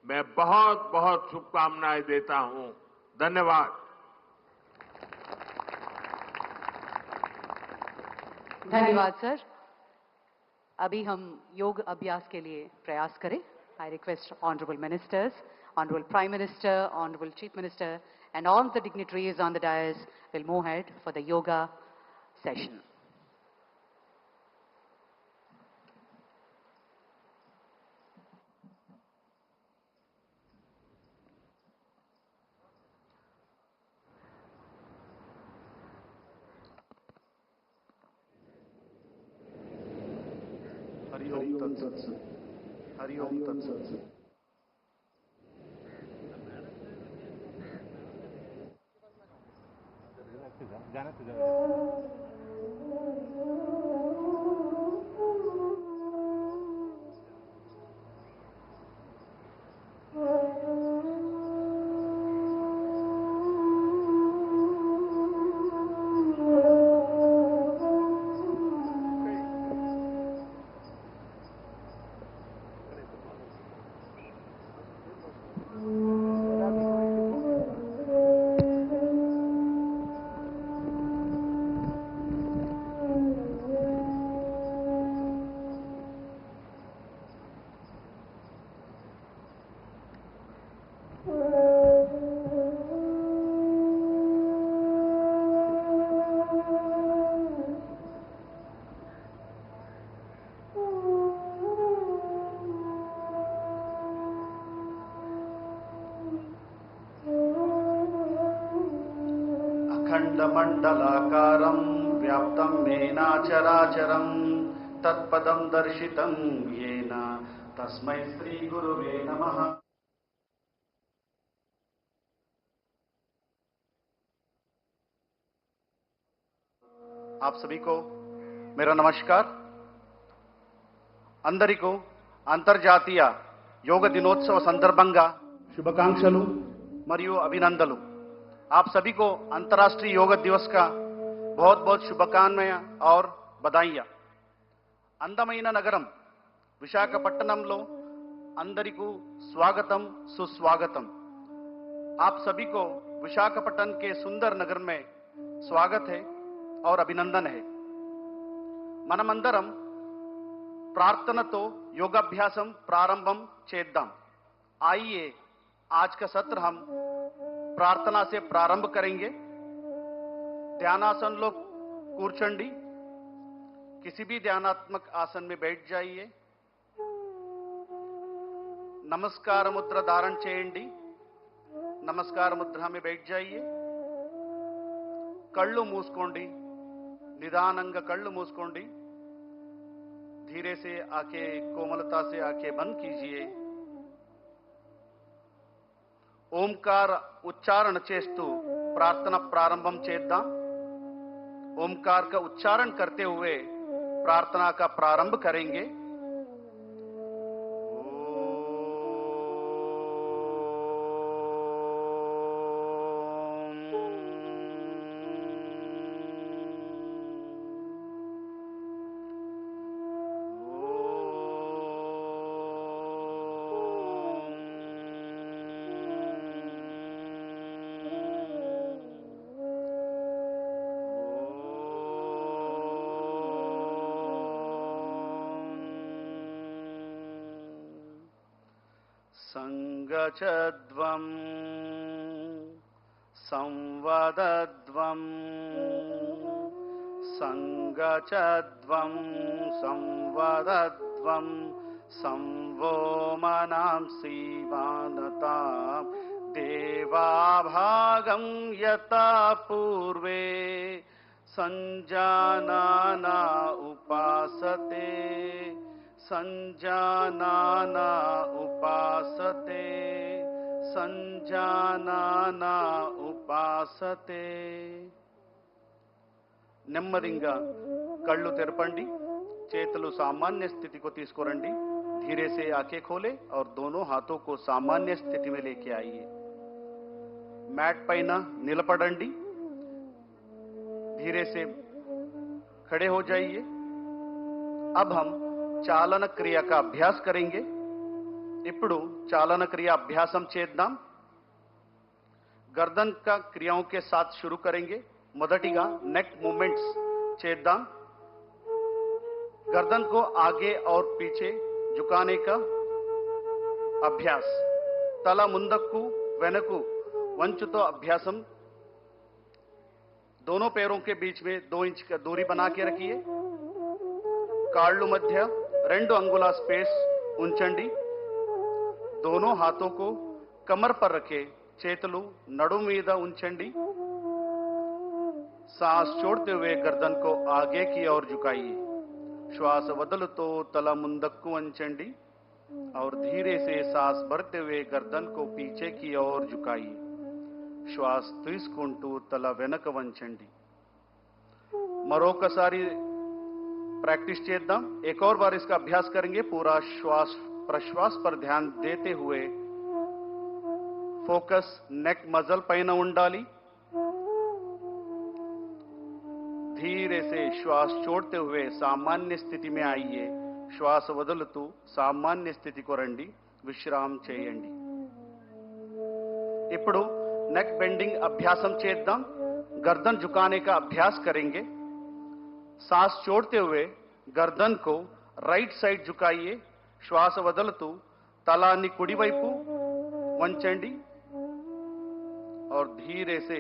मैं बहुत बहुत शुभकामनाएं देता हूं। धन्यवाद। धन्यवाद सर। अभी हम योग अभ्यास के लिए प्रयास करें। I request honourable ministers, honourable prime minister, honourable chief minister and all the dignitaries on the dais will move ahead for the yoga session. Hari Om तत्सत्। हरि ओम तत्सत्। अखंडमंडलाकारं व्याप्तं येन चराचरं तत्पदं दर्शितं येन तस्मै श्री गुरुवे नमः। आप सभी को मेरा नमस्कार। అందరికీ అంతర్జాతీయ యోగ దినోత్సవ సందర్భంగా శుభాకాంక్షలు మరియు అభినందనలు। आप सभी को अंतर्राष्ट्रीय योग दिवस का बहुत बहुत शुभकामनाएं और बधाइयां। అందమైన నగరం విశాఖపట్నంలో అందరికీ स्वागतम सुस्वागतम। आप सभी को विशाखापट्टनम के सुंदर नगर में स्वागत है और अभिनंदन है। మనమందరం ప్రార్థనతో योगाभ्यासम प्रारंभम చేద్దాం। आइए आज का सत्र हम प्रार्थना से प्रारंभ करेंगे। ध्यानासन लोग కూర్చోండి, किसी भी ध्यानात्मक आसन में बैठ जाइए। नमस्कार मुद्रा धारण చేయండి, नमस्कार मुद्रा में बैठ जाइए। కళ్ళు మూసుకోండి, నిదానంగా కళ్ళు మూసుకోండి। धीरे से आंखें कोमलता से आंखें बंद कीजिए। ओमकार उच्चारण చేస్తూ प्रार्थना प्रारंभम చేద్దాం। ओमकार का उच्चारण करते हुए प्रार्थना का प्रारंभ करेंगे। ओम संगचध्वम् संवदध्वम् संगचध्वम् संवदध्वम् संवो मनांसि वानताम् देवाभागं यथा पूर्वे संजानाना उपासते संजानाना उपासते సంజానానా ఉపాసతే నెమ్మదిగా కళ్ళు తెరపండి చేతులు सामान्य स्थिति को తీసుకురండి धीरे से आंखें खोले और दोनों हाथों को सामान्य स्थिति में लेके आइए मैट పైన నిలబడండి धीरे से खड़े हो जाइए अब हम चालन क्रिया का अभ्यास करेंगे ఇప్పుడు चालन क्रिया अभ्यासम చేద్దాం गर्दन का क्रियाओं के साथ शुरू करेंगे మొదటిగా नेक मूवमेंट्स చేద్దాం गर्दन को आगे और पीछे झुकाने का अभ्यास तल मुंदक्कु वेनकु वंचुतो अभ्यासम दोनों पैरों के बीच में 2 इंच का दूरी बना के रखिए काళ్ళు मध्य 2 अंगुला स्पेस ఉంచండి दोनों हाथों को कमर पर रखे చేతులు నడుం మీద ఉంచండి सांस छोड़ते हुए गर्दन को आगे की ओर झुकाइए श्वास वदलुतो तल मुंदक्कु వంచండి और धीरे से सांस भरते हुए गर्दन को पीछे की ओर झुकाइए श्वास తీసుకుంటూ తల వెనక వంచండి మరొకసారి प्रैक्टिस చేద్దాం एक और बार इसका अभ्यास करेंगे पूरा श्वास प्रश्वास पर ध्यान देते हुए फोकस नेक मसल పైన ఉండాలి धीरे से श्वास छोड़ते हुए सामान्य स्थिति में आइए श्वास వదులుతూ सामान्य स्थिति को రండి విశ్రామ చేయండి ఇప్పుడు नेक बेंडिंग अभ्यासम చేద్దాం गर्दन झुकाने का अभ्यास करेंगे सांस छोड़ते हुए गर्दन को राइट साइड झुकाइए श्वास వదులుతూ తలాన్ని కుడివైపు వంచండి और धीरे से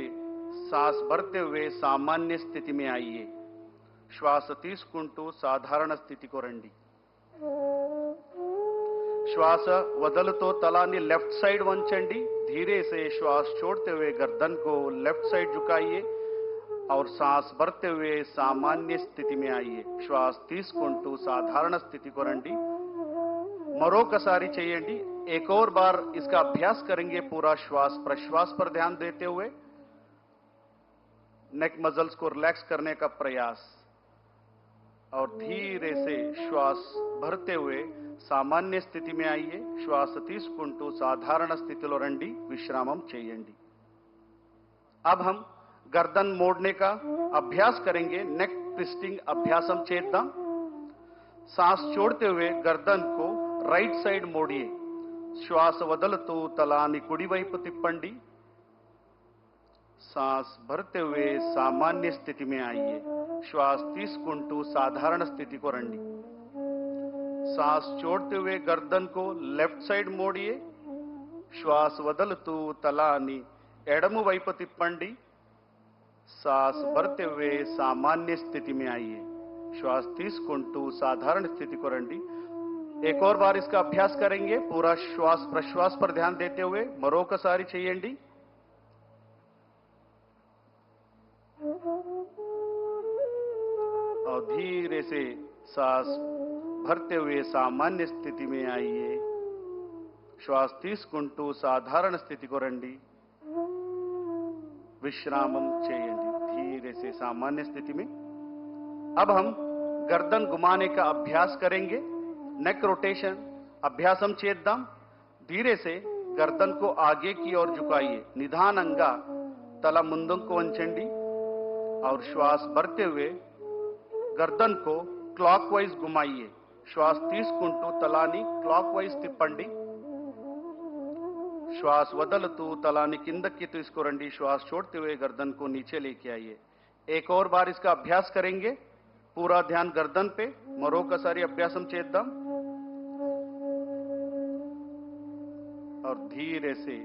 सांस भरते हुए सामान्य स्थिति में आइए श्वास తీసుకుంటూ साधारण स्थिति को రండి श्वास వదులుతో తలాన్ని लेफ्ट साइड వంచండి धीरे से श्वास छोड़ते हुए गर्दन को लेफ्ट साइड झुकाइए और सांस भरते हुए सामान्य स्थिति में आइए श्वास తీసుకుంటూ साधारण स्थिति को రండి మరొకసారి చేయండి एक और बार इसका अभ्यास करेंगे पूरा श्वास प्रश्वास पर ध्यान देते हुए नेक मसल्स को रिलैक्स करने का प्रयास और धीरे से श्वास भरते हुए सामान्य स्थिति में आइए श्वास తీసుకుంటూ साधारण स्थितिలో రండి విశ్రామం చేయండి अब हम गर्दन मोड़ने का अभ्यास करेंगे नेक ट्विस्टिंग अभ्यासम చేద్దాం सांस छोड़ते हुए गर्दन को राइट साइड मोड़िए श्वास వదులుతూ తలాన్ని కుడివైపు తిప్పండి सांस भरते हुए सामान्य स्थिति में आइए श्वास తీసుకుంటూ साधारण स्थिति को రండి सांस छोड़ते हुए गर्दन को लेफ्ट साइड मोड़िए श्वास వదులుతూ తలాన్ని ఎడమ వైపు తిప్పండి सांस भरते हुए सामान्य स्थिति में आइए श्वास తీసుకుంటూ साधारण स्थिति को రండి एक और बार इसका अभ्यास करेंगे पूरा श्वास प्रश्वास पर ध्यान देते हुए మరొకసారి చేయండి और धीरे से सांस भरते हुए सामान्य स्थिति में आइए श्वास తీసుకుంటూ साधारण स्थिति को రండి विश्रामम చేయండి धीरे से सामान्य स्थिति में अब हम गर्दन घुमाने का अभ्यास करेंगे नेक रोटेशन अभ्यासम చేద్దాం धीरे से गर्दन को आगे की ओर झुकाइए निधानंगा तला ముందుకు వంచండి और श्वास भरते हुए गर्दन को क्लॉकवाइज घुमाइए श्वास తీసుకుంటూ తలాన్ని क्लॉकवाइज తిప్పండి श्वास వదులుతూ తలాన్ని కిందకి తీసుకురండి श्वास छोड़ते हुए गर्दन को नीचे लेके आइए एक और बार इसका अभ्यास करेंगे पूरा ध्यान गर्दन पे మరొకసారి అభ్యాసం చేద్దాం और धीरे से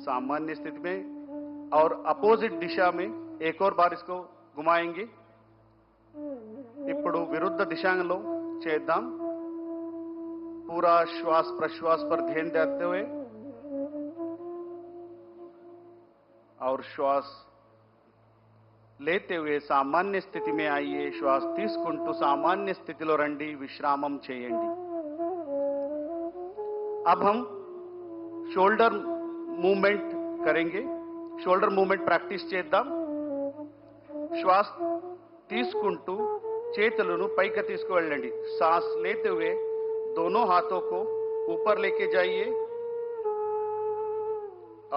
सामान्य स्थिति में और अपोजिट दिशा में एक और बार इसको घुमाएंगे। ఇప్పుడు విరుద్ధ దిశలో చేద్దాం। पूरा श्वास प्रश्वास पर ध्यान देते हुए और श्वास लेते हुए सामान्य स्थिति में आइए। श्वास తీసుకుంటూ सामान्य स्थितिలో రండి, విశ్రామం చేయండి। अब हम शोल्डर मूवमेंट करेंगे। शोल्डर मूवमेंट प्रैक्टिस చేద్దాం। श्वास తీసుకుంటూ చేతులను పైకి తీసుకువెళ్ళండి। सांस लेते हुए दोनों हाथों को ऊपर लेके जाइए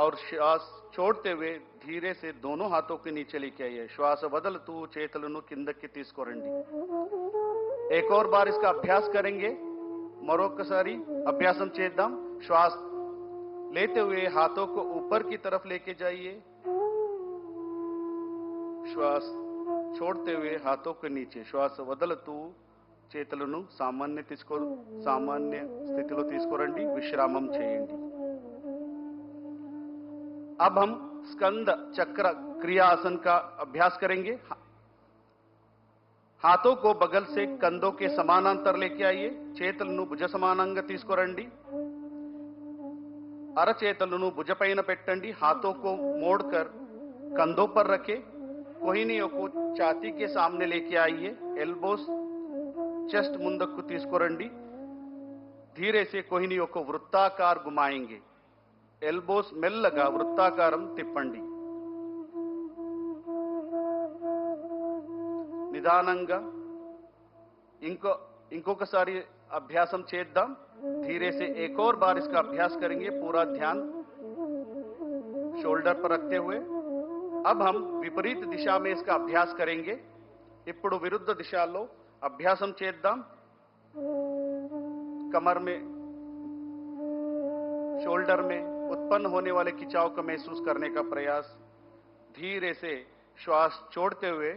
और श्वास छोड़ते हुए धीरे से दोनों हाथों के नीचे लेके आइए। श्वास వదులుతూ చేతులను కిందకి తీసుకురండి। एक और बार इसका अभ्यास करेंगे। మరొకసారి అభ్యాసం చేద్దాం। श्वास लेते हुए हाथों को ऊपर की तरफ लेके जाइए। श्वास छोड़ते हुए हाथों के नीचे। श्वास వదులుతూ చేతులను సామాన్య స్థితిలో తీసుకురండి, విశ్రామం చేయండి। अब हम स्कंद चक्र क्रिया आसन का अभ्यास करेंगे। हाथों को बगल से कंधों के समानांतर लेके आइए। చేతులను భుజ సమానంగా తీసుకురండి। అరచేతులను భుజపైన పెట్టండి। हाथों को मोड़कर कंधों पर रखें। कोहिनियों को छाती के सामने लेके आइए। एल्बोस చెస్ట్ ముందుకు తీసుకురండి। धीरे से कोहिनियों को वृत्ताकार घुमाएंगे। ఎల్బోస్ మెల్లగా వృత్తాకారం తిప్పండి। నిదానంగా ఇంకొకసారి అభ్యాసం చేద్దాం। धीरे से एक और बार इसका अभ्यास करेंगे। पूरा ध्यान शोल्डर पर रखते हुए अब हम विपरीत दिशा में इसका अभ्यास करेंगे। ఇప్పుడు విరుద్ధ దిశలో అభ్యాసం చేద్దాం। कमर में शोल्डर में उत्पन्न होने वाले खिंचाव को महसूस करने का प्रयास। धीरे से श्वास छोड़ते हुए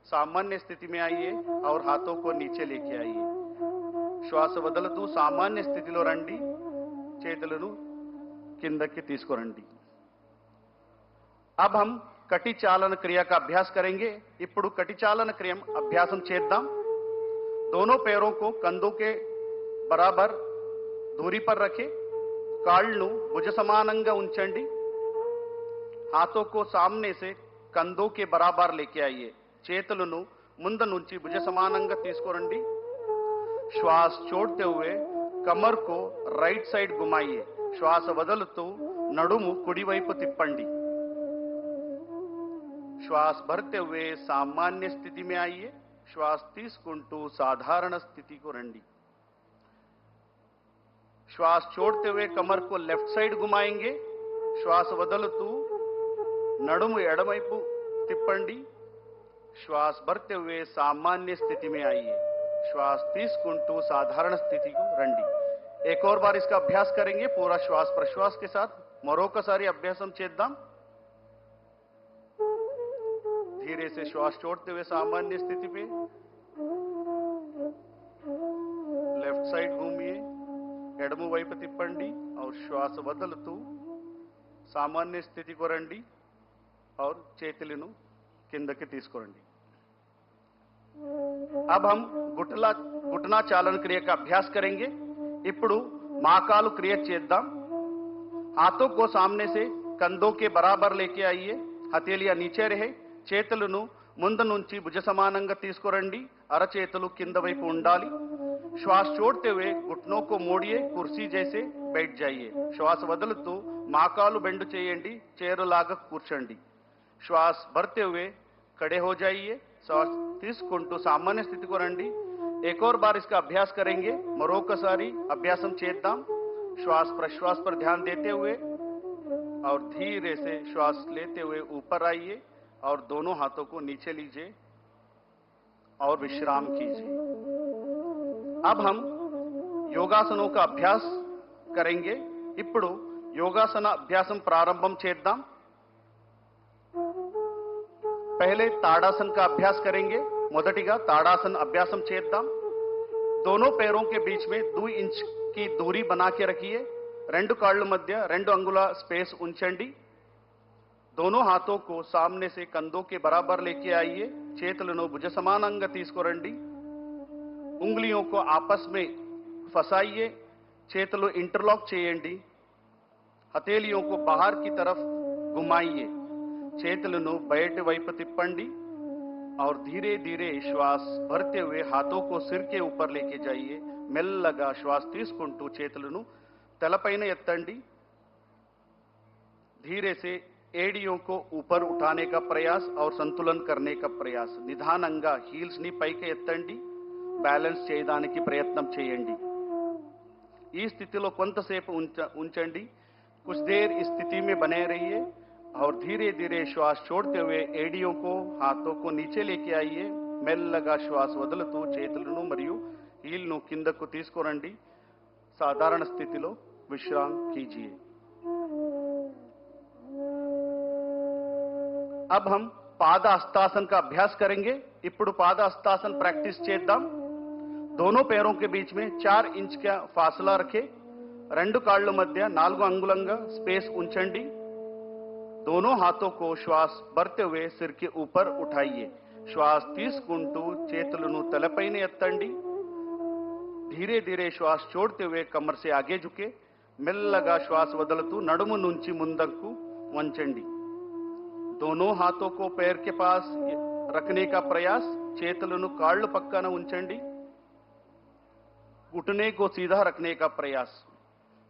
सामान्य स्थिति में आइए और हाथों को नीचे लेके आइए। श्वास వదులుతూ सामान्य స్థితిలో రండి, చేతులను కిందకి తీసుకురండి। अब हम कटी चालन क्रिया का अभ्यास करेंगे। ఇప్పుడు कटी चालन क्रिया अभ्यासम చేద్దాం। दोनों पैरों को कंधों के बराबर दूरी पर रखें। కాళ్ళను భుజ సమానంగా ఉంచండి। हाथों को सामने से कंधों के बराबर लेके आइए। చేతులను ముందు నుంచి భుజ సమానంగా తీసుకురండి। श्वास छोड़ते हुए कमर को राइट साइड घुमाइए। श्वास వదులుతూ నడుము కుడి వైపు తిప్పండి। श्वास भरते हुए सामान्य स्थिति में आइए। श्वास తీసుకుంటూ साधारण स्थिति को రండి। श्वास छोड़ते हुए कमर को लेफ्ट साइड घुमाएंगे। श्वास వదులుతూ నడుము ఎడమవైపు తిప్పండి। श्वास भरते हुए सामान्य स्थिति में आइए। श्वास తీసుకుంటూ साधारण स्थिति को రండి। एक और बार इसका अभ्यास करेंगे पूरा श्वास प्रश्वास के साथ। మరొకసారి అభ్యాసం చేద్దాం। धीरे से श्वास छोड़ते हुए सामान्य स्थिति पे लेफ्ट साइड घूमिए, ఎడమ వైపు తిప్పండి और श्वास వదులుతూ सामान्य स्थिति को రండి और చేతులను కిందకి తీసుకురండి। अब हम घुटना चालन क्रिया का अभ्यास करेंगे। ఇప్పుడు మాకాలు క్రియ చేద్దాం। हाथों को सामने से कंधों के बराबर लेके आइए। हथेलियां नीचे रहे। చేతులను ముందు నుంచి భుజ సమానంగా తీసుకురండి। అరచేతులు కింద వైపు ఉండాలి। श्वास छोड़ते हुए घुटनों को मोड़िए, कुर्सी जैसे बैठ जाइए। श्वास వదులుతూ మాకాలు బెండు చేయండి, చైరులాగా కూర్చోండి। श्वास भरते हुए खड़े हो जाइए। श्वास తీసుకుంటూ सामान्य स्थिति को రండి। एक और बार इसका अभ्यास करेंगे। మరొకసారి అభ్యాసం చేద్దాం। श्वास प्रश्वास पर ध्यान देते हुए और धीरे से श्वास लेते हुए ऊपर आइए और दोनों हाथों को नीचे लीजिए और विश्राम कीजिए। अब हम योगासनों का अभ्यास करेंगे। ఇప్పుడు యోగాసన అభ్యాసం ప్రారంభం చేద్దాం। पहले ताड़ासन का अभ्यास करेंगे। మొదటిగా ताड़ासन अभ्यासम చేద్దాం। दोनों पैरों के बीच में 2 इंच की दूरी बना के रखिए। రెండు కాళ్ళ మధ్య 2 अंगुला स्पेस ఉంచండి दोनों हाथों को सामने से कंधों के बराबर लेके आइए చేతులను భుజ సమానంగా తీసుకురండి उंगलियों को आपस में फंसाइए చేతులు इंटरलॉक చేయండి हथेलियों को बाहर की तरफ घुमाइए చేతులను బయటి వైపు తిప్పండి और धीरे धीरे श्वास भरते हुए हाथों को सिर के ऊपर लेके जाइए మెల్లగా శ్వాస తీసుకుంటూ చేతులను तलपैन ఎత్తండి धीरे से एड़ियों को ऊपर उठाने का प्रयास और संतुलन करने का प्रयास నిదానంగా హీల్స్ ని పైకి ఎత్తండి బ్యాలెన్స్ చేయడానికి ప్రయత్నం చేయండి ఈ స్థితిలో కొంతసేపు ఉంచండి कुछ देर इस स्थिति में बने रहिए और धीरे धीरे श्वास छोड़ते हुए एड़ियों को हाथों को नीचे लेके आइए మెల్లగా శ్వాస వదులుతూ చేతులను మరియు హీల్ ను కిందకు తీసుకురండి साधारण स्थितिలో विश्राम कीजिए अब हम पादहस्तासन का अभ्यास करेंगे ఇప్పుడు पादहस्तासन प्रैक्टिस చేద్దాం दोनों पैरों के बीच में 4 इंच का फासला रखें రెండు కాళ్ళ మధ్య 4 अंगुलंगा स्पेस ఉంచండి दोनों हाथों को श्वास भरते हुए सिर के ऊपर उठाइए श्वास తీసుకుంటూ చేతులను తలపైన ఎత్తండి धीरे धीरे श्वास छोड़ते हुए कमर से आगे झुके మెల్లగా శ్వాస వదులుతూ నడుము నుంచి ముందుకు వంచండి दोनों हाथों को पैर के पास रखने का प्रयास చేతులను కాళ్ళు పక్కన ఉంచండి घुटने को सीधा रखने का प्रयास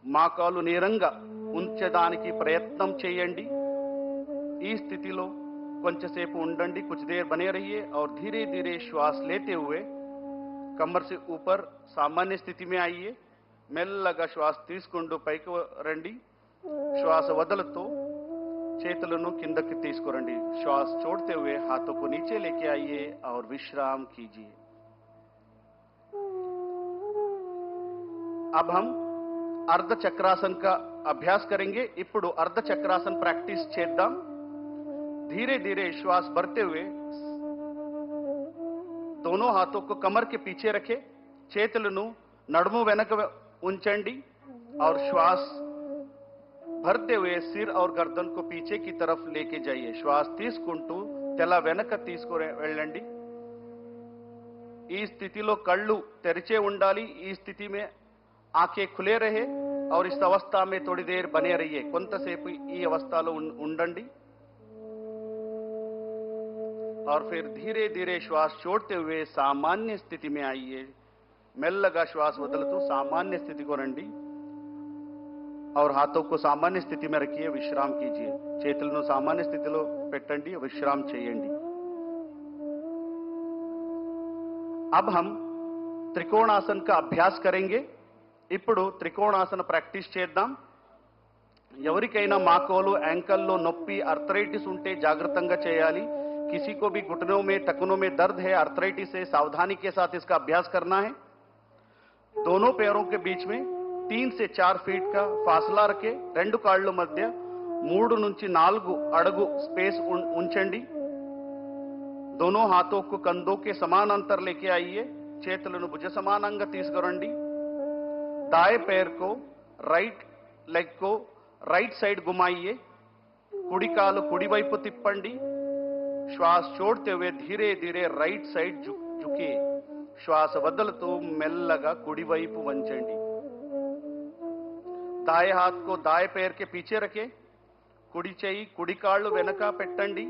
మోకాలు నేరంగా ఉంచడానికి ప్రయత్నం చేయండి ఈ స్థితిలో కొంచెంసేపు ఉండండి कुछ देर बने रहिए और धीरे धीरे श्वास लेते हुए कमर से ऊपर सामान्य स्थिति में आइए మెల్లగా శ్వాస తీసుకుంటూ పైకి రండి శ్వాస వదులుతూ చేతులను కిందకి తీసుకురండి श्वास छोड़ते हुए हाथों को नीचे लेके आइए और विश्राम कीजिए अब हम अर्ध चक्रासन का अभ्यास करेंगे ఇప్పుడు अर्ध चक्रासन प्रैक्टिस చేద్దాం धीरे धीरे श्वास भरते हुए दोनों हाथों को कमर के पीछे रखें చేతులను నడుము వెనక ఉంచండి और श्वास भरते हुए सिर और गर्दन को पीछे की तरफ लेके जाइए श्वास తీసుకుంటూ తల వెనక తీసుకొని వెళ్ళండి ఈ స్థితిలో కళ్ళు తెరిచే ఉండాలి ఈ స్థితి में आंखें खुले रहे और इस अवस्था में थोड़ी देर बने रहिए కొంతసేపు ఈ అవస్థలో ఉండండి और फिर धीरे धीरे श्वास छोड़ते हुए सामान्य स्थिति में आइए మెల్లగా శ్వాస వదులుతూ सामान्य स्थिति को రండి और हाथों को सामान्य स्थिति में रखिए विश्राम कीजिए చేతులను सामान्य స్థితిలో పెట్టండి విశ్రాम చేయండి अब हम त्रिकोणासन का अभ्यास करेंगे ఇప్పుడు త్రికోణాసన ప్రాక్టీస్ చేద్దాం ఎవరికైనా మోకాలు యాంకల్లో నొప్పి ఆర్థరైటిస్ ఉంటే జాగ్రత్తగా చేయాలి किसी को भी घुटनों में टखनों में दर्द है आर्थराइटिस है सावधानी के साथ इसका अभ्यास करना है दोनों पैरों के बीच में 3 से 4 फीट का फासला रखें రెండు కాళ్ళ మధ్య 3 నుంచి 4 అడుగు स्पेस ఉంచండి दोनों हाथों को कंधों के समान अंतर लेके आइए చేతులను భుజ సమానంగా తీసుకురండి दाएं पैर को राइट लेग को राइट साइड घुमाइए कुड़ी कालु कुड़ी వైపు తిప్పండి श्वास छोड़ते हुए धीरे धीरे राइट साइड झुकिए श्वास వదులుతూ మెల్లగా కుడి వైపు వంచండి दाएं हाथ को दाएं पैर के पीछे रखें कुड़ी చెయ్యి కుడి కాళ్ళు వెనక పెట్టండి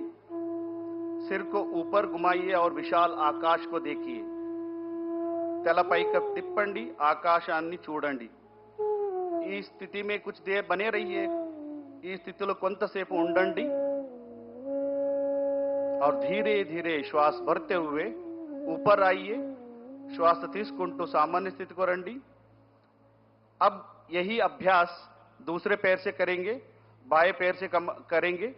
सिर को ऊपर घुमाइए और विशाल आकाश को देखिए తల పైకి తిప్పండి ఆకాశాన్ని చూడండి ఈ స్థితి में कुछ देर बने रहिए ఈ స్థితిలో కొంతసేపు ఉండండి और धीरे धीरे श्वास भरते हुए ऊपर आइए श्वास తీసుకుంటూ सामान्य स्थिति को రండి अब यही अभ्यास दूसरे पैर से करेंगे बाएं पैर से करेंगे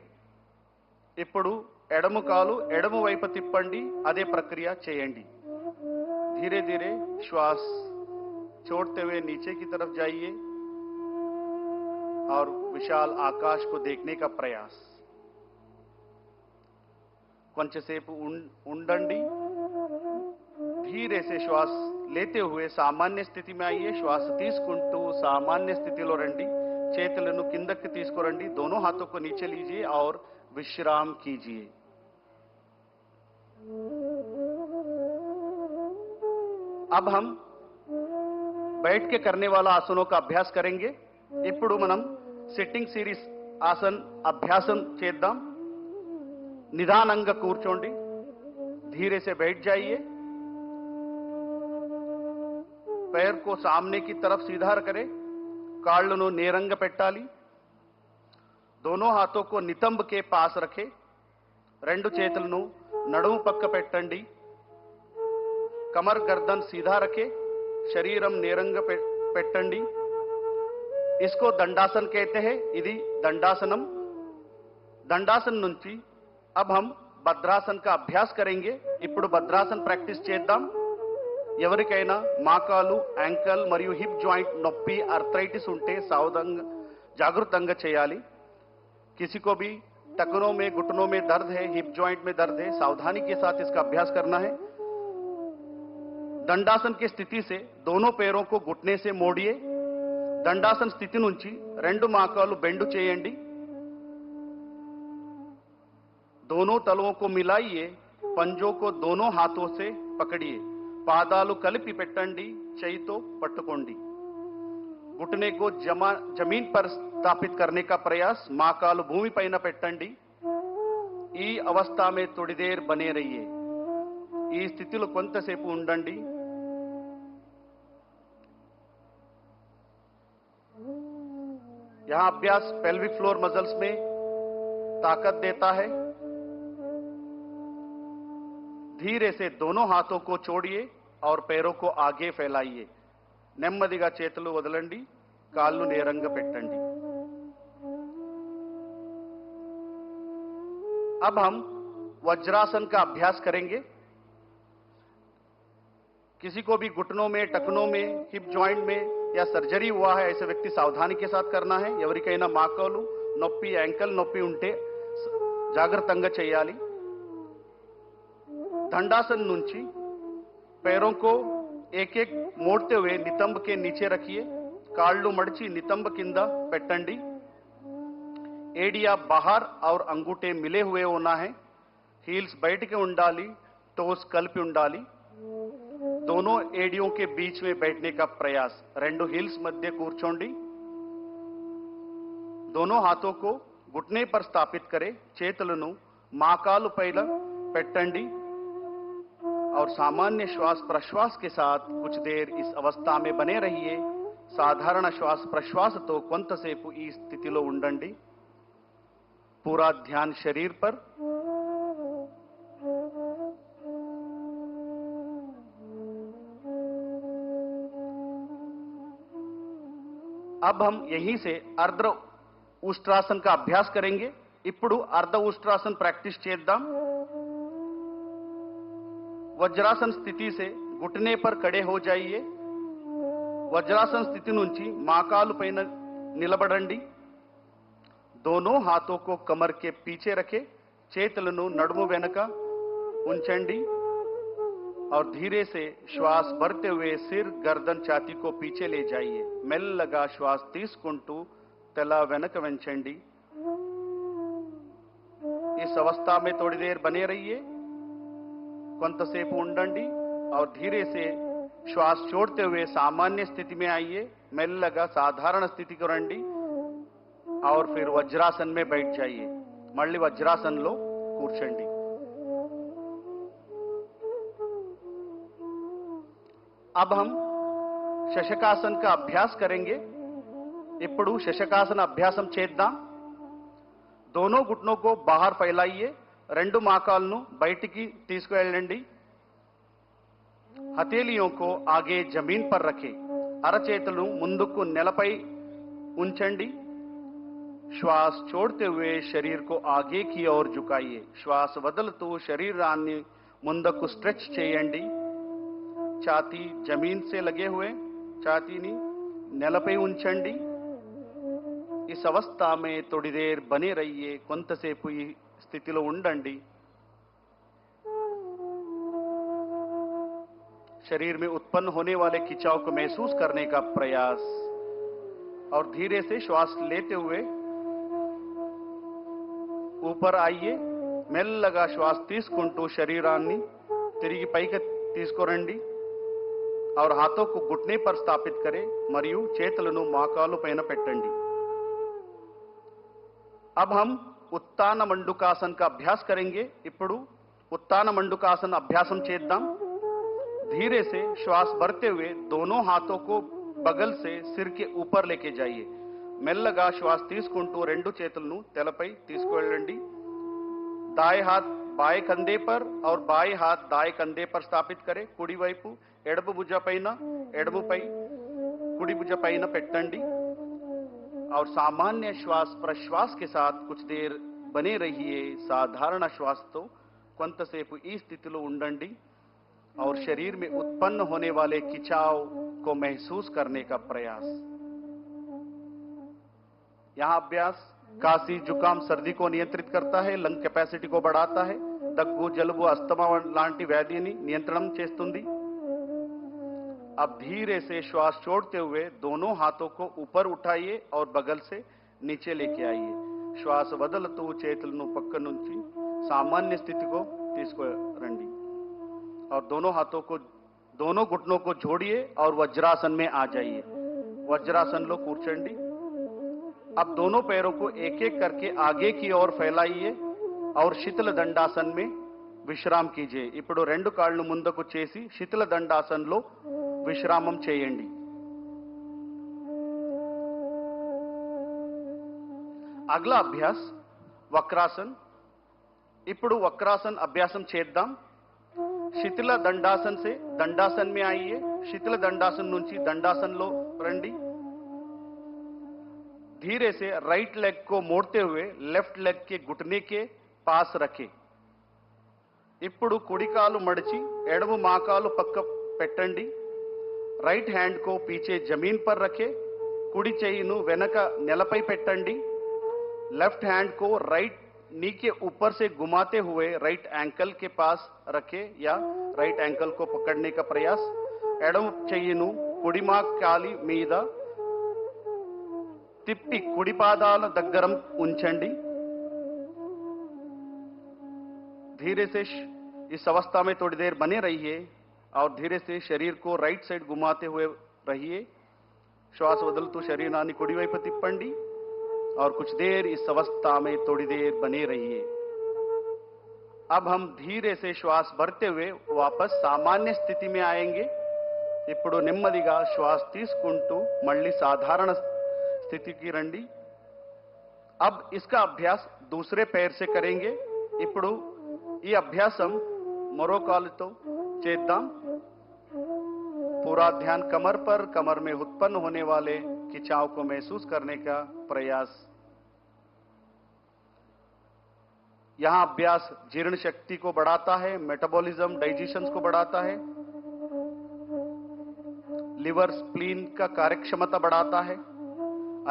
ఇప్పుడు ఎడమ కాలు ఎడమ వైపు తిప్పండి అదే ప్రక్రియ చేయండి धीरे धीरे श्वास छोड़ते हुए नीचे की तरफ जाइए और विशाल आकाश को देखने का प्रयास కొంచెంసేపు ఉండండి धीरे से श्वास लेते हुए सामान्य स्थिति में आइए श्वास తీసుకుంటూ सामान्य स्थितिలో రండి చేతులను కిందకి తీసుకురండి दोनों हाथों को नीचे लीजिए और विश्राम कीजिए। अब हम बैठ के करने वाला आसनों का अभ्यास करेंगे। ఇప్పుడు మనం సిట్టింగ్ సిరీస్ ఆసన్ అభ్యాసం చేద్దాం। నిదానంగా కూర్చోండి, धीरे से बैठ जाइए, पैर को सामने की तरफ सीधा करें, కాళ్ళను నేరంగా పెట్టాలి, दोनों हाथों को नितंब के पास रखें, రెండు చేతులను నడుము పక్క పెట్టండి, कमर गर्दन सीधा रखें, शरीरम నేరంగా పెట్టండి। इसको दंडासन कहते हैं, ఇది दंडासनम। दंडासन నుంచి अब हम భద్రాసన్ का अभ्यास करेंगे। ఇప్పుడు భద్రాసన్ ప్రాక్టీస్ చేద్దాం। ఎవరికైనా మోకాలు, యాంకల్ మరియు హిప్ జాయింట్ నొప్పి, आर्थराइटिस ఉంటే సావధానంగా జాగృతంగా చేయాలి। किसी को भी टखनों में, घुटनों में दर्द है, हिप जॉइंट में दर्द है, सावधानी के साथ इसका अभ्यास करना है। दंडासन की स्थिति से दोनों पैरों को घुटने से मोड़िए। दंडासन स्थिति నుంచి రెండు మోకాలు బెండు చేయండి, दोनों तलवों को मिलाइए, पंजों को दोनों हाथों से पकड़िए, పాదాలు కలిపి పెట్టండి, చేయితో పట్టుకోండి। घुटने को जमीन पर स्थापित करने का प्रयास, మోకాలు భూమిపైన పెట్టండి। ఈ అవస్థ में थोड़ी देर बने रहिए, ఈ స్థితిలో కొంతసేపు ఉండండి। यहां अभ्यास पेल्विक फ्लोर मसल्स में ताकत देता है। धीरे से दोनों हाथों को छोड़िए और पैरों को आगे फैलाइए। నెమ్మదిగా చేతులు వదలండి, కాళ్ళు నేరంగా పెట్టండి। अब हम वज्रासन का अभ्यास करेंगे। किसी को भी घुटनों में, टखनों में, हिप जॉइंट में या सर्जरी हुआ है, ऐसे व्यक्ति सावधानी के साथ करना है। ఎవరికైనా మోకాలు నొప్పి, యాంకల్ నొప్పి ఉంటే జాగ్రత్తగా చేయాలి। दंडासन నుంచి पैरों को एक एक मोड़ते हुए नितंब के नीचे रखिए, కాళ్ళు మడిచి నితంబ కింద పెట్టండి। एडिया बाहर और अंगूठे मिले हुए होना है, हील्स बैठ के ఉండాలి, टोस కలిపి ఉండాలి। दोनों एडियों के बीच में बैठने का प्रयास, రెండు हील्स मध्य కూర్చోండి। दोनों हाथों को घुटने पर स्थापित करें, చేతులను మోకాలు పైన పెట్టండి और सामान्य श्वास प्रश्वास के साथ कुछ देर इस अवस्था में बने रहिए। సాధారణ శ్వాస ప్రశ్వాసతో కొంతసేపు ఈ స్థితిలో ఉండండి। पूरा ध्यान शरीर पर। अब हम यहीं से अर्ध उष्ट्रासन का अभ्यास करेंगे। ఇప్పుడు अर्ध उष्ट्रासन प्रैक्टिस చేద్దాం। वज्रासन स्थिति से घुटने पर खड़े हो जाइए। वज्रासन स्थिति నుంచి మోకాలు పైన నిలబడండి। दोनों हाथों को कमर के पीछे रखें, చేతులను నడుము వెనుక ఉంచండి और धीरे से श्वास भरते हुए सिर, गर्दन, छाती को पीछे ले जाइए। మెల్లగా श्वास తీసుకుంటూ తల వెనుక వంచండి। इस अवस्था में थोड़ी देर बने रहिए, కొంతసేపు ఉండండి और धीरे से श्वास छोड़ते हुए सामान्य स्थिति में आइए। మెల్లగా సాధారణ స్థితికి రండి और फिर वज्रासन में बैठ जाइए। మళ్ళీ వజ్రాసనంలో కూర్చోండి। अब हम శశకాసన్ का अभ्यास करेंगे। ఇప్పుడు శశకాసన అభ్యాసం చేద్దాం। दोनों घुटनों को बाहर फैलाइए, రెండు మోకాళ్ళను బయటికి తీసుకువెళ్ళండి। हथेलियों को आगे जमीन पर रखें, అరచేతులను ముందుకు నేలపై ఉంచండి। श्वास छोड़ते हुए शरीर को आगे की ओर झुकाइए। श्वास వదులుతూ శరీరాన్ని ముందుకు స్ట్రెచ్ చేయండి। छाती जमीन से लगे हुए, छातीని నేలపై ఉంచండి। इस अवस्था में थोड़ी देर बने रहिए, కొంతసేపు ఈ స్థితిలో ఉండండి। शरीर में उत्पन्न होने वाले खिंचाव को महसूस करने का प्रयास। और धीरे से श्वास लेते हुए ऊपर आइए. మెల్లగా శ్వాస తీసుకుంటూ శరీరాన్ని తిరిగి పైకి తీసుకురండి. और हाथों को घुटने पर स्थापित करें మరియు చేతులను మోకాలు పైన పెట్టండి. अब हम उत्तान मंडूकासन का अभ्यास करेंगे. ఇప్పుడు उत्तान मंडूकासन अभ्यासम చేద్దాం. धीरे से श्वास भरते हुए दोनों हाथों को बगल से सिर के ऊपर लेके जाइए. మెల్లగా శ్వాస తీసుకుంటూ రెండు చేతులను తలపై తీసుకువెళ్ళండి. दाएं हाथ बाएं कंधे पर और बाएं हाथ दाएं कंधे पर स्थापित करें. కుడి వైపు ఎడమ భుజ పైన ఎడమపై కుడి భుజ పైన పెట్టండి. और सामान्य श्वास प्रश्वास के साथ कुछ देर बने रहिए. साधारण श्वास तो కొంతసేపు ఈ స్థితిలో ఉండండి और शरीर में उत्पन्न होने वाले खिंचाव को महसूस करने का प्रयास. यहां अभ्यास खांसी जुकाम सर्दी को नियंत्रित करता है. లంగ్ కెపాసిటీ को बढ़ाता है. దగ్గు జలుబు అస్తమా లాంటి వ్యాధిని నియంత్రణం చేస్తుంది. अब धीरे से श्वास छोड़ते हुए दोनों हाथों को ऊपर उठाइए और बगल से नीचे लेके आइए. श्वास వదలుతూ చేతులను పక్క నుంచి सामान्य स्थिति को తీసుకురండి. और दोनों हाथों को दोनों घुटनों को जोड़िए और वज्रासन में आ जाइए. वज्रासन लो కూర్చోండి. अब दोनों पैरों को एक एक करके आगे की ओर फैलाइए और शीतल दंडासन में విశ్రామ कीजिए. ఇప్పుడు రెండు కాళ్ళు ముందుకు చేసి శీతల దండాసనలో విశ్రామం చేయండి. అగలా అభ్యాస్ వక్రాసన్. ఇప్పుడు వక్రాసన్ అభ్యాసం చేద్దాం. శీతల దండాసన్ से दंडासन में आइए. శీతల దండాసన్ నుంచి దండాసనలో రండి. धीरे से राइट लेग को मोड़ते हुए लेफ्ट लेग के घुटने के पास रखें. ఇప్పుడు కుడి కాలు మడిచి ఎడమ మోకాలు పక్క పెట్టండి. राइट हैंड को पीछे जमीन पर रखें. కుడి చెయ్యిను వెనక నేలపై పెట్టండి. लेफ्ट हैंड को राइट नी के ऊपर से घुमाते हुए राइट एंकल के पास रखें या राइट एंकल को पकड़ने का प्रयास. ఎడమ చెయ్యిను కుడి మోకాలి మీద తిప్పి కుడి పాదాల దగ్గర ఉంచండి. धीरे से इस अवस्था में थोड़ी देर बने रहिए और धीरे से शरीर को राइट साइड घुमाते हुए रहिए. श्वास వదులుతూ శరీరాన్ని కుడి వైపు తిప్పండి और कुछ देर इस अवस्था में थोड़ी देर बने रहिए. अब हम धीरे से श्वास भरते हुए वापस सामान्य स्थिति में आएंगे. ఇప్పుడు నెమ్మదిగా శ్వాస తీసుకుంటూ మళ్ళీ సాధారణ స్థితికి రండి. अब इसका अभ्यास दूसरे पैर से करेंगे. ఇప్పుడు ఈ అభ్యాసం మరో కాలుతో చేద్దాం. पूरा ध्यान कमर पर, कमर में उत्पन्न होने वाले खिंचाव को महसूस करने का प्रयास. यहां अभ्यास जीर्ण शक्ति को बढ़ाता है, मेटाबॉलिज्म डाइजेशन को बढ़ाता है, लिवर स्प्लीन का कार्यक्षमता बढ़ाता है,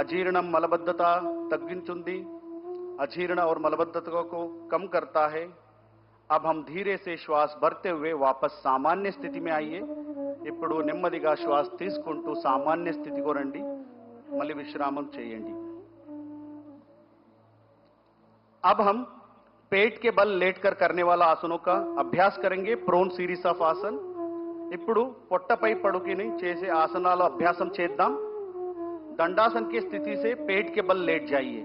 अजीर्णम मलबद्धता तग्गिंचुंदी अजीर्ण और मलबद्धता को कम करता है. अब हम धीरे से श्वास भरते हुए वापस सामान्य स्थिति में आइए. ఇప్పుడు నెమ్మదిగా శ్వాస తీసుకుంటూ సామాన్య స్థితికి రండి. మళ్ళీ విశ్రామం చేయండి. अब हम पेट के बल लेटकर करने वाला आसनों का अभ्यास करेंगे. प्रोन सीरीज ऑफ आसन. ఇప్పుడు పొట్టపై పడుకుని చేసే ఆసనాల అభ్యాసం చేద్దాం. दंडासन की स्थिति से पेट के बल लेट जाइए.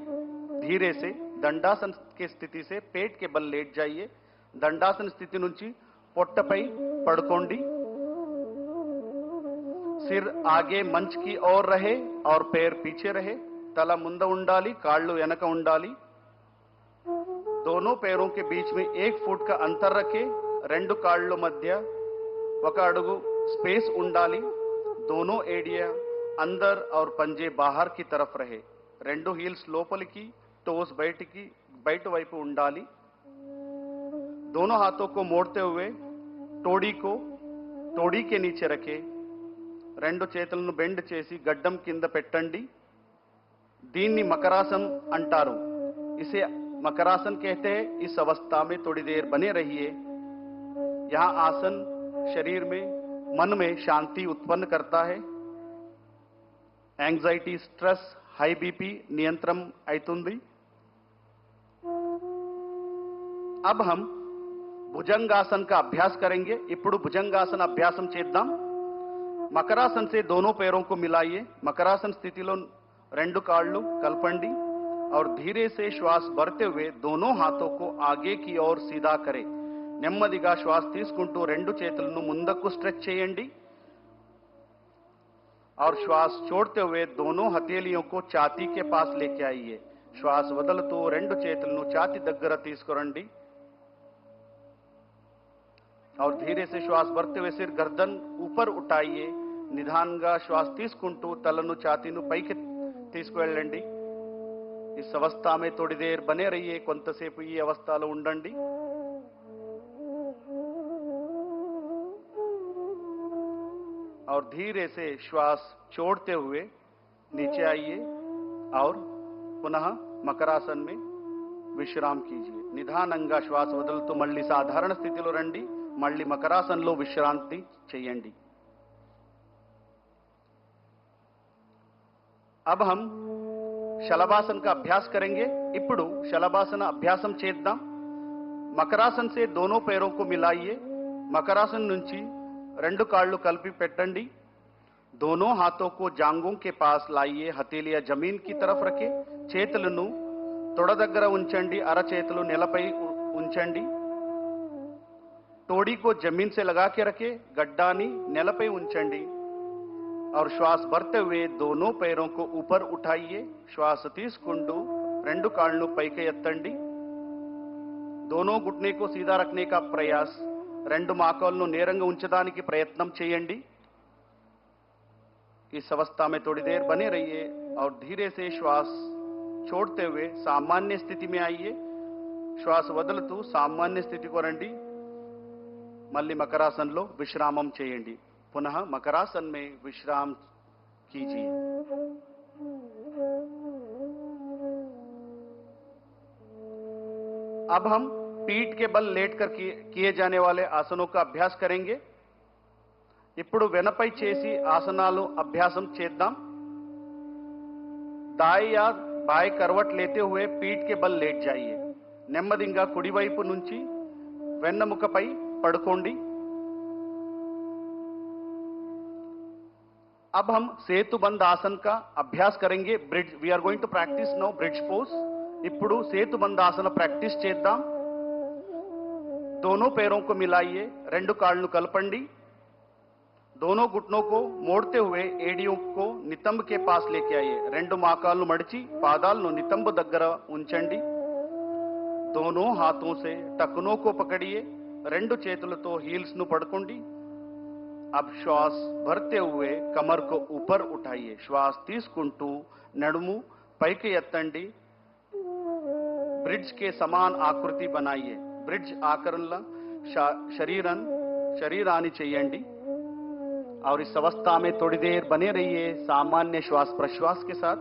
धीरे से दंडासन की स्थिति से पेट के बल लेट जाइए. दंडासन स्थिति నుంచి పొట్టపై పడుకోండి. सिर आगे मंच की ओर रहे और पैर पीछे रहे. తల ముందు ఉండాలి, కాళ్ళు వెనక ఉండాలి. दोनों पैरों के बीच में 1 फुट का अंतर रखें. రెండు కాళ్ళ మధ్య 1 అడుగు स्पेस ఉండాలి. दोनों एडिया अंदर और पंजे बाहर की तरफ रहे. రెండు హీల్స్ లోపలికి, टोस బయట వైపు ఉండాలి. दोनों हाथों को मोड़ते हुए तोड़ी के नीचे रखे. రెండు చేతులను బెండ్ చేసి గడ్డం కింద పెట్టండి. దీన్ని మకరాసన్ అంటారు. इसे मकरासन कहते हैं. इस अवस्था में थोड़ी देर बने रहिए. यहां आसन शरीर में मन में शांति उत्पन्न करता है. యాంగ్జైటీ స్ట్రెస్ హై బీపీ నియంత్రణ అవుతుంది. अब हम भुजंगासन का अभ्यास करेंगे. ఇప్పుడు భుజంగాసన అభ్యాసం చేద్దాం. మకరాసన్ से दोनों पैरों को मिलाइए. మకరాసన్ స్థితిలో రెండు కాళ్ళు కలపండి और धीरे से श्वास भरते हुए दोनों हाथों को आगे की ओर सीधा करें. నెమ్మదిగా శ్వాస తీసుకుంటూ రెండు చేతులను ముందుకు స్ట్రెచ్ చేయండి और श्वास छोड़ते हुए दोनों हथेलियों को छाती के पास लेके आइए. श्वास వదులుతూ రెండు చేతులను ఛాతీ దగ్గర తీసుకురండి और धीरे से श्वास भरते हुए सिर गर्दन ऊपर उठाइए. నిదానంగా శ్వాస తీసుకుంటూ తలను ఛాతీను పైకి తీసుకువెళ్ళండి. इस अवस्था में थोड़ी देर बने रहिए. కొంతసేపు ఈ అవస్థలో ఉండండి. और धीरे से श्वास छोड़ते हुए नीचे आइए और पुनः మకరాసన్ में విశ్రామ్ कीजिए. నిదానంగా శ్వాస వదులుతూ మళ్ళీ సాధారణ స్థితిలో రండి. మళ్ళీ మకరాసన్లో విశ్రాంతి చేయండి. अब हम శలభాసన్ का अभ्यास करेंगे. ఇప్పుడు శలభాసన అభ్యాసం చేద్దాం. మకరాసన్ से दोनों पैरों को मिलाइए. మకరాసన్ నుంచి రెండు కాళ్ళు కలిపి పెట్టండి. दोनों हाथों को जांघों के पास लाइए. हथेलियां जमीन की तरफ रखें. చేతులను తొడ దగ్గర ఉంచండి. అరచేతులు నేలపై ఉంచండి. तोड़ी को जमीन से लगा के रखे. गड्डानी नेलपై ఉంచండి और श्वास भरते हुए दोनों पैरों को ऊपर उठाइए. श्वास తీసుకుంటూ రెండు కాళ్ళను పైకి ఎత్తండి. दोनों घुटने को सीधा रखने का प्रयास. రెండు మోకాళ్ళను నేరంగా ఉంచడానికి ప్రయత్నం చేయండి. इस अवस्था में थोड़ी देर बने रहिए और धीरे से श्वास छोड़ते हुए सामान्य स्थिति में आइए. श्वास వదులుతూ సామాన్య స్థితికి రండి. మళ్ళీ మకరాసన్లో విశ్రామం చేయండి. पुनः मकरासन में विश्राम कीजिए. अब हम पीठ के बल लेटकर किए जाने वाले आसनों का अभ्यास करेंगे. ఇప్పుడు వెనపై చేసి ఆసనాలు అభ్యాసం చేద్దాం. दाएं या बाएं करवट लेते हुए पीठ के बल लेट जाइए. నెమ్మదిగా కుడివైపు నుంచి వెన్నెముకపై పడుకోండి. अब हम సేతుబంధ ఆసన్ का अभ्यास करेंगे. Bridge we are going to practice now bridge pose. ఇప్పుడు సేతుబంధ ఆసన ప్రాక్టీస్ చేద్దాం. दोनों पैरों को मिलाइए. రెండు కాళ్ళను కలపండి. दोनों घुटनों को मोड़ते हुए एडियों को नितंब के पास लेके आइए. రెండు మోకాళ్ళను మడిచి పాదాలను నితంబ దగ్గర ఉంచండి. दोनों हाथों से टखनों को पकड़िए. రెండు చేతులతో హీల్స్ ను పట్టుకోండి. अब श्वास भरते हुए कमर को ऊपर उठाइए. श्वास తీసుకుంటూ నడుము పైకి ఎత్తండి. ब्रिज के समान आकृति बनाइए. ब्रिज आकरणला शरीरानी చేయండి. और इस अवस्था में थोड़ी देर बने रहिए सामान्य श्वास प्रश्वास के साथ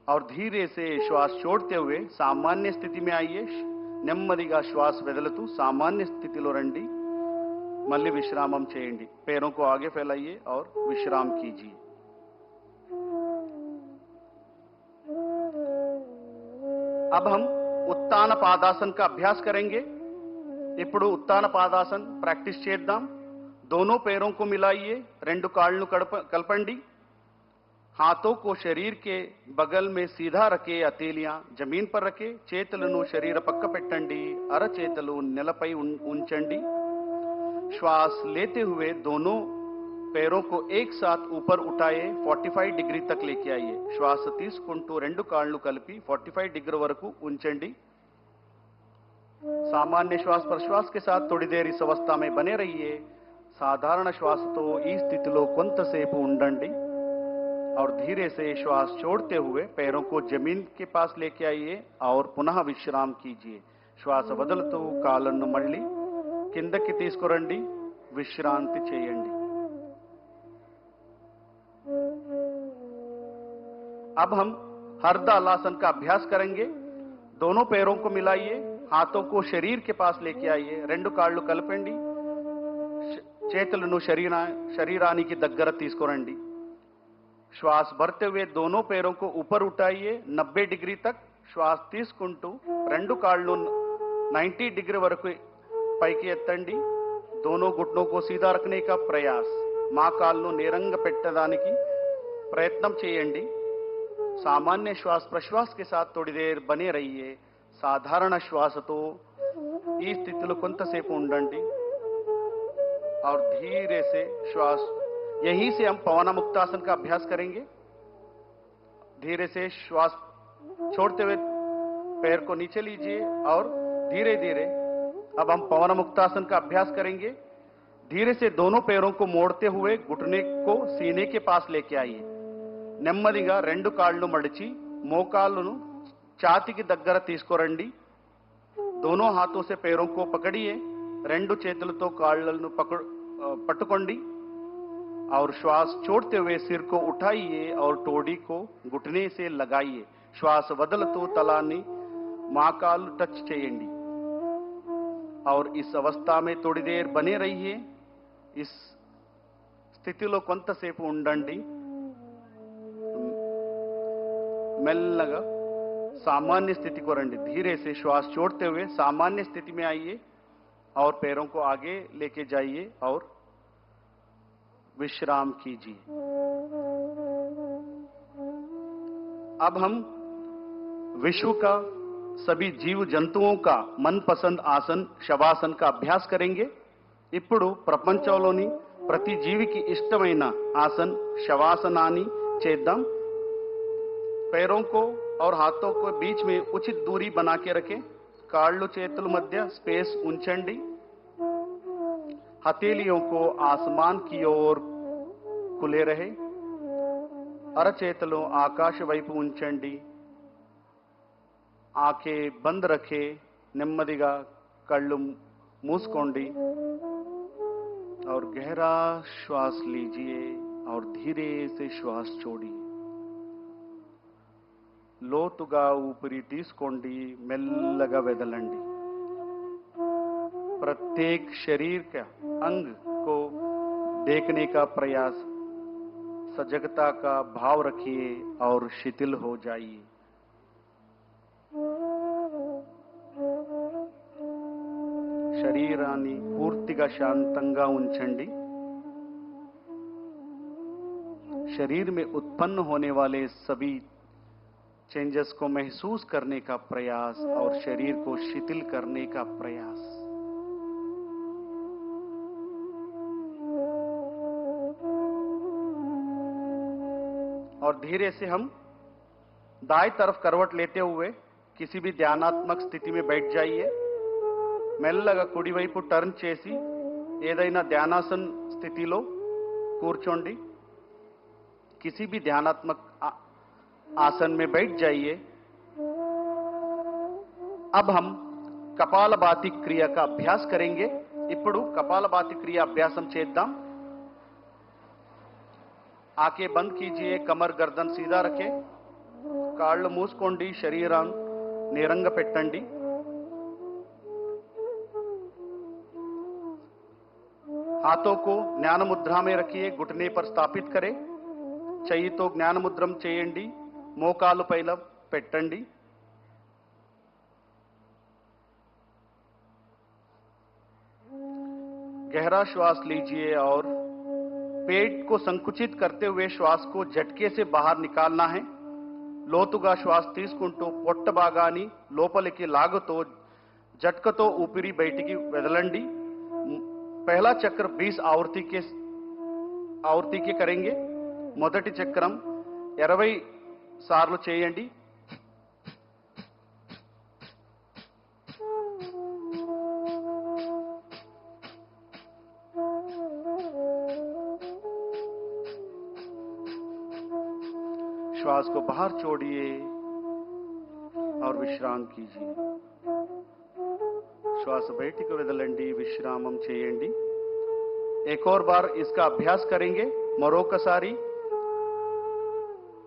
और धीरे से श्वास छोड़ते हुए सामान्य स्थिति में आइए. నెమ్మదిగా శ్వాస వదులుతూ సామాన్య స్థితిలో రండి. మళ్ళీ విశ్రామం చేయండి. पैरों को आगे फैलाइए और विश्राम कीजिए. अब हम उत्तान पादासन का अभ्यास करेंगे. ఇప్పుడు ఉత్తాన పాదాసన్ ప్రాక్టీస్ చేద్దాం. दोनों पैरों को मिलाइए. రెండు కాళ్ళను కలపండి. हाथों को शरीर के बगल में सीधा रखे. हथेलियां जमीन पर रखे. చేతులను శరీర పక్క పెట్టండి. అరచేతులు నేలపై ఉంచండి. श्वास लेते हुए दोनों पैरों को एक साथ ऊपर उठाए. 45 डिग्री तक लेके आइए. श्वास తీసుకుంటూ రెండు కాళ్ళు కలిపి 45 डिग्री వరకు ఉంచండి. सामान्य श्वास प्रश्वास के साथ थोड़ी देर इस अवस्था में बने रहिए. సాధారణ శ్వాసతో ఈ స్థితిలో కొంతసేపు ఉండండి. और धीरे से श्वास छोड़ते हुए पैरों को जमीन के पास लेके आइए और पुनः विश्राम कीजिए. श्वास వదులుతూ కాళ్ళను మళ్ళీ కిందకి తీసుకురండి. విశ్రాంతి చేయండి. अब हम हरदलासन का अभ्यास करेंगे. दोनों पैरों को मिलाइए. हाथों को शरीर के पास लेके आइए. రెండు కాళ్ళు కలపండి. చేతులను శరీరానికి దగ్గర తీసుకురండి. श्वास भरते हुए दोनों पैरों को ऊपर उठाइए 90 डिग्री तक. శ్వాస తీసుకుంటూ రెండు కాళ్ళు 90 डिग्री వరకు పైకి ఎత్తండి. दोनों घुटनों को सीधा रखने का प्रयास. మా కాళ్ళను నేరంగా పెట్టడానికి ప్రయత్నం చేయండి. सामान्य श्वास प्रश्वास के साथ थोड़ी देर बने रहिए. साधारण श्वासతో ఈ స్థితిలో కొంతసేపు ఉండండి. और धीरे से श्वास, यहीं से हम पवनमुक्तासन का अभ्यास करेंगे. धीरे से श्वास छोड़ते हुए पैर को नीचे लीजिए और धीरे धीरे अब हम पवनमुक्तासन का अभ्यास करेंगे. धीरे से दोनों पैरों को मोड़ते हुए घुटने को सीने के पास लेके आइए. నెమ్మదిగా రెండు కాళ్ళు మడిచి మోకాళ్ళను ఛాతీకి దగ్గర తీసుకురండి. दोनों हाथों से पैरों को पकड़िए. రెండు చేతులతో కాళ్ళను पట్టుकोंडी और श्वास छोड़ते हुए सिर को उठाइए और टोडी को घुटने से लगाइए. श्वास వదలుతూ తలాన్ని మోకాలు टच చేయండి. और इस अवस्था में थोड़ी देर बने रहिए. इस స్థితిలో కొంతసేపు ఉండండి. మెల్లగా सामान्य स्थिति को రండి. धीरे से श्वास छोड़ते हुए सामान्य स्थिति में आइए और पैरों को आगे लेके जाइए और विश्राम कीजिए. अब हम विश्व का सभी जीव जंतुओं का मनपसंद आसन शवासन का अभ्यास करेंगे. ఇప్పుడు ప్రపంచంలోని ప్రతి జీవికి ఇష్టమైన ఆసన్ శవాసనాన్ని చేద్దాం. पैरों को और हाथों को बीच में उचित दूरी बना के रखें. కాళ్ళు చేతుల మధ్య స్పేస్ ఉంచండి. हथेलियों को आसमान की ओर खुले रहे. అరచేతులు ఆకాశ వైపు ఉంచండి. आंखें बंद रखे. నెమ్మదిగా కళ్ళు మూసుకోండి और गहरा श्वास लीजिए और धीरे से श्वास छोड़िए. లోతుగా ఊపిరి తీసుకోండి. మెల్లగా వదలండి. प्रत्येक शरीर का अंग को देखने का प्रयास, सजगता का भाव रखिए और शिथिल हो जाइए. శరీరాన్ని పూర్తిగా శాంతంగా ఉంచండి. शरीर में उत्पन्न होने वाले सभी चेंजेस को महसूस करने का प्रयास और शरीर को शिथिल करने का प्रयास. और धीरे से हम दाएं तरफ करवट लेते हुए किसी भी ध्यानात्मक स्थिति में बैठ जाइए. మెల్లగా కుడివైపు టర్న్ చేసి ఏదైనా ధ్యానాసన స్థితిలో కూర్చోండి. किसी भी ध्यानात्मक आसन में बैठ जाइए. अब हम कपालभाति क्रिया का अभ्यास करेंगे. ఇప్పుడు कपालभाति क्रिया अभ्यासम చేద్దాం. आंखें बंद कीजिए. कमर गर्दन सीधा रखें. కాళ్ళు మూసుకోండి. శరీరాన్ని నేరంగా పెట్టండి. हाथों को ज्ञान मुद्रा में रखिए. घुटने पर स्थापित करें. చెయ్యితో జ్ఞాన ముద్రం చేయండి. మోకాలు పైన పెట్టండి. गहरा श्वास लीजिए और पेट को संकुचित करते हुए श्वास को झटके से बाहर निकालना है. లోతుగా శ్వాస తీసుకుంటూ పొట్ట భాగాన్ని లోపలికి లాగుతూ झटकతో ఊపిరి బయటికి వదలండి. पहला चक्र 20 आवर्ती के करेंगे. మొదటి చక్రం 20 సార్లు చేయండి. श्वास को बाहर छोड़िए और विश्राम कीजिए. श्वास బయటికి వదలండి. విశ్రామం చేయండి. एक और बार इसका अभ्यास करेंगे. మరొకసారి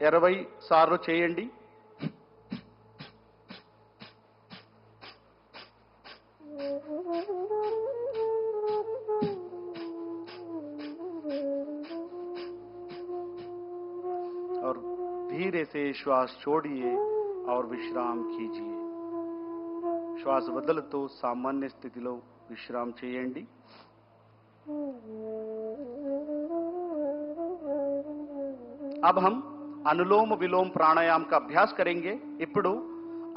20 సార్లు చేయండి. धीरे से श्वास छोड़िए और విశ్రాम कीजिए. శ్వాస వదులుతూ సామాన్య స్థితిలో విశ్రాम చేయండి. अब हम अनुलोम विलोम प्राणायाम का अभ्यास करेंगे. ఇప్పుడు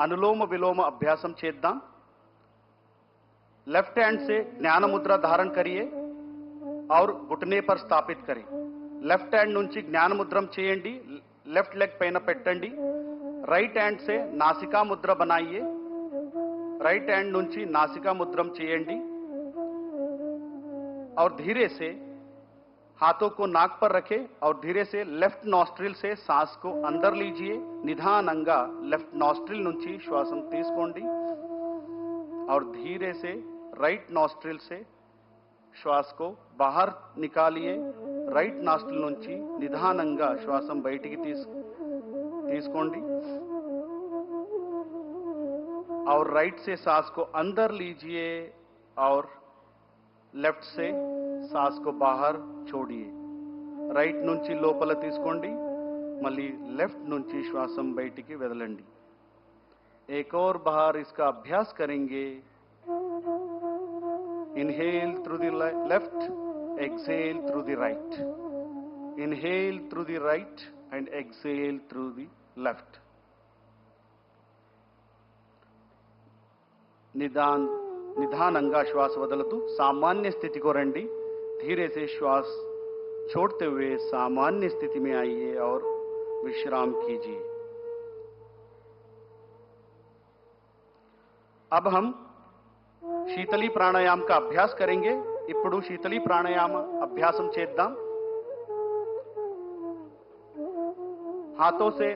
अनुलोम विलोम अभ्यासम చేద్దాం. लेफ्ट हैंड से ज्ञान मुद्रा धारण करिए और घुटने पर स्थापित करें. लेफ्ट हैंड నుంచి జ్ఞాన ముద్రం చేయండి. लेफ्ट लेग పైన పెట్టండి. राइट हैंड से नासिका मुद्रा बनाइए. राइट हैंड నుంచి नासिका मुद्रम చేయండి और धीरे से हाथों को नाक पर रखें और धीरे से लेफ्ट नॉस्ट्रिल से सांस को अंदर लीजिए. निधानंगा लेफ्ट नॉस्ट्रिल నుంచి శ్వాసం తీసుకోండి और धीरे से राइट नॉस्ट्रिल से श्वास को बाहर निकालिए. राइट नॉस्ट्रिल నుంచి నిదానంగా శ్వాసం బయటికి తీసుకోండి और राइट से सांस को अंदर लीजिए और लेफ्ट से सांस को बाहर छोड़िए. राइट నుంచి లోపల తీసుకోండి మళ్ళీ लेफ्ट నుంచి శ్వాసం బయటికి వదలండి. एक और बार इसका अभ्यास करेंगे. Inhale through the left, exhale through the right. Inhale through the right and exhale through the left. निधानंगा श्वास वदलतू सामान्य स्थिति को रंडी. धीरे से श्वास छोड़ते हुए सामान्य स्थिति में आइए और विश्राम कीजिए. अब हम शीतली प्राणायाम का अभ्यास करेंगे. ఇప్పుడు शीतली प्राणायाम अभ्यासम చేద్దాం. हाथों से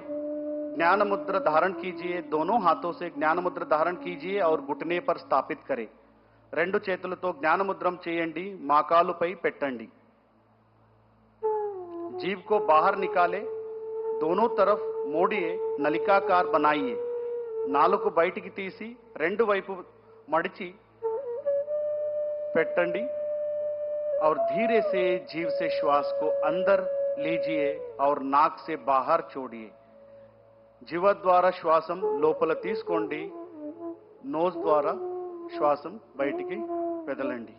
ज्ञान मुद्रा धारण कीजिए. दोनों हाथों से ज्ञान मुद्रा धारण कीजिए और घुटने पर स्थापित करें. రెండు చేతులతో జ్ఞాన ముద్రం చేయండి. మోకాలుపై పెట్టండి. जीभ को बाहर निकाले. दोनों तरफ मोड़िए. नलिकाकार बनाइए. నాలుక బయటికి తీసి రెండు వైపు మడిచి పెట్టండి और धीरे से जीभ से श्वास को अंदर लीजिए और नाक से बाहर छोड़िए. जीव द्वारा श्वासम లోపల తీసుకోండి. नोज द्वारा श्वासम బయటికి వదలండి.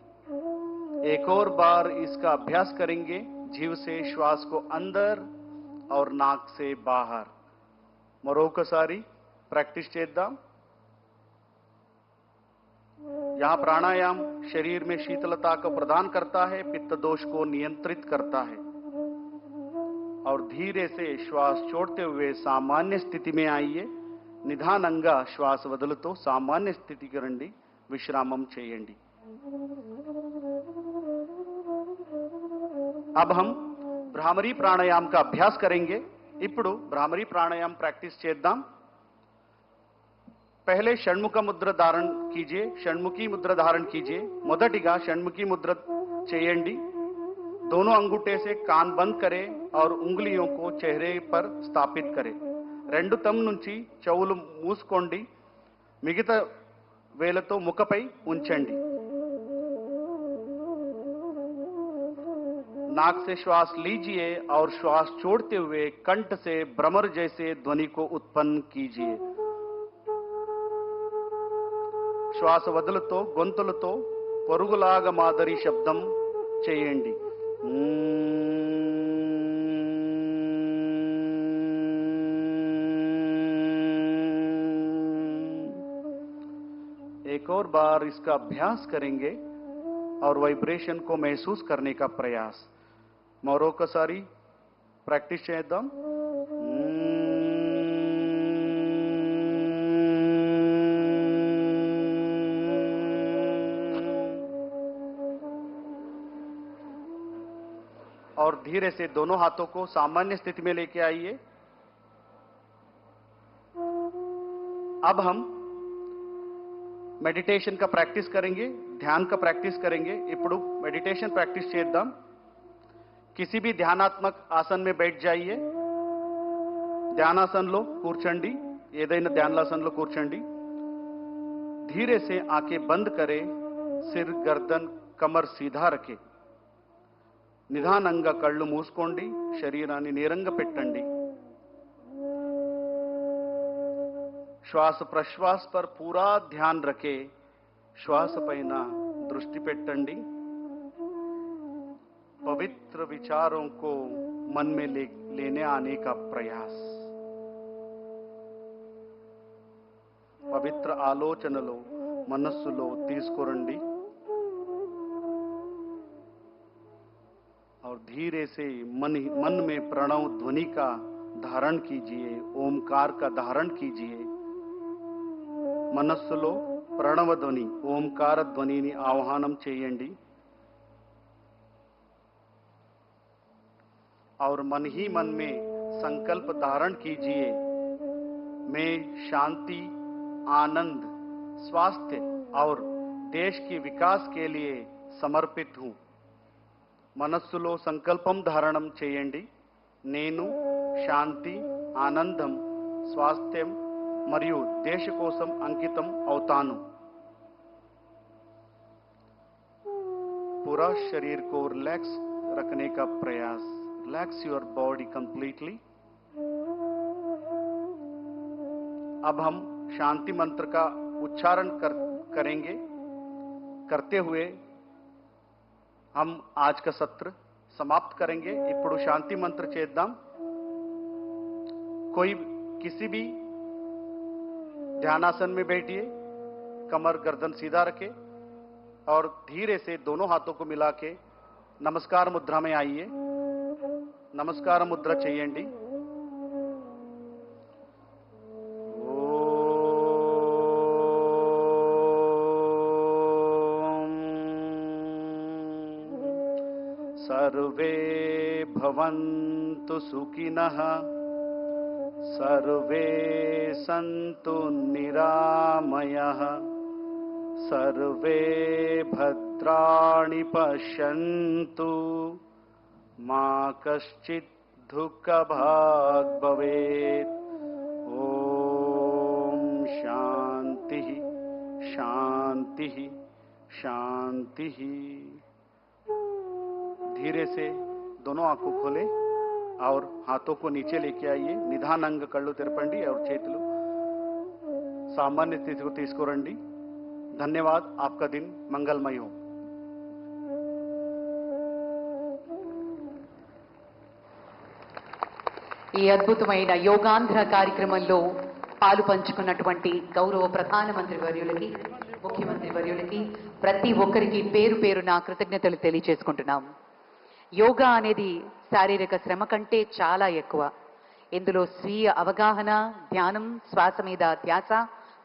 एक और बार इसका अभ्यास करेंगे. जीव से श्वास को अंदर और नाक से बाहर. మరొకసారి प्रैक्टिस చేద్దాం. यहां प्राणायाम शरीर में शीतलता को प्रदान करता है, पित्त दोष को नियंत्रित करता है और धीरे से श्वास छोड़ते हुए सामान्य स्थिति में आइए. నిదానంగా శ్వాస వదులుతూ సామాన్య స్థితికి రండి. విశ్రామం చేయండి. अब हम भ्रामरी प्राणायाम का अभ्यास करेंगे. ఇప్పుడు भ्रामरी प्राणायाम प्रैक्टिस చేద్దాం. पहले षण्मुख मुद्रा धारण कीजिए. षण्मुखी मुद्रा धारण कीजिए. మొదటిగా షణ్ముఖి ముద్ర చేయండి. दोनों अंगूठे से कान बंद करें और उंगलियों को चेहरे पर स्थापित करें. రెండు తమ్ నుంచి చెవులు మూసుకోండి. మిగతా వేలతో ముఖపై ఉంచండి. नाक से श्वास लीजिए और श्वास छोड़ते हुए कंठ से भ्रमर जैसे ध्वनि को उत्पन्न कीजिए. శ్వాస వదులుతో గొంతులతో పరుగులాగా మాదిరి శబ్దం చేయండి. एक और बार इसका अभ्यास करेंगे और वाइब्रेशन को महसूस करने का प्रयास. మరొకసారి ప్రాక్టీస్ చేద్దాం. और धीरे से दोनों हाथों को सामान्य स्थिति में लेके आइए. अब हम मेडिटेशन का प्रैक्टिस करेंगे. ध्यान का प्रैक्टिस करेंगे. ఇప్పుడు मेडिटेशन प्रैक्टिस చేద్దాం. किसी भी ध्यानात्मक आसन में बैठ जाइए. ध्यानासनलो కూర్చోండి. ఏదైనా ధ్యానాసనలో కూర్చోండి. धीरे से आंखें बंद करें. सिर गर्दन कमर सीधा रखें. నిదానంగా కళ్ళు మూసుకోండి. శరీరాన్ని నేరంగా పెట్టండి. श्वास प्रश्वास पर पूरा ध्यान रखे श्वास पैना दृष्टि पेट्टंडी पवित्र विचारों को मन में लेने आने का प्रयास పవిత్ర ఆలోచనలో మనస్సులో తీసుకురండి और धीरे से मन में प्रणव ध्वनि का धारण कीजिए ओमकार का धारण कीजिए మనస్సులో ప్రణవ ధ్వని ఓంకార ధ్వనిని ఆహ్వానం చేయండి और मन ही मन में संकल्प धारण कीजिए मैं शांति आनंद स्वास्थ्य और देश के विकास के लिए समर्पित हूं మనస్సులో సంకల్పం ధారణం చేయండి నేను శాంతి ఆనందం స్వాస్థ్యం మరియు దేశ కోసం అంకితం అవుతాను पूरा शरीर को रिलैक्स रखने का प्रयास रिलैक्स योर बॉडी कंप्लीटली अब हम शांति मंत्र का उच्चारण करेंगे करते हुए हम आज का सत्र समाप्त करेंगे ఇప్పుడు शांति मंत्र చేద్దాం कोई किसी भी ध्यानासन में बैठिए कमर गर्दन सीधा रखे और धीरे से दोनों हाथों को मिला के नमस्कार मुद्रा में आइए नमस्कार मुद्रा చేయండి सर्वे भवन्तु सुखिनः सर्वे सन्तु निरामयः सर्वे भद्राणि पश्यन्तु मा कश्चित् दुःखभाग् भवेत् ॐ शान्तिः शान्तिः शान्तिः धीरे से दोनों आंखों खोले और हाथों को नीचे लेके आइए निधानंग कళ్ళు తెరపండి और చేతులు सामान्य स्थिति को తీసుకురండి धन्यवाद आपका दिन मंगलमय हो ఈ అద్భుతమైన యోగాంధ్ర కార్యక్రమంలో పాలు పంచుకున్నటువంటి గౌరవ ప్రధానమంత్రి వర్యులకి ముఖ్యమంత్రి వర్యులకి ప్రతి ఒక్కరికి పేరు పేరున కృతజ్ఞతలు తెలియజేసుకుంటున్నాం యోగా అనేది శారీరక శ్రమ కంటే చాలా ఎక్కువ ఇందులో స్వీయ అవగాహన ధ్యానం శ్వాస మీద ధ్యాస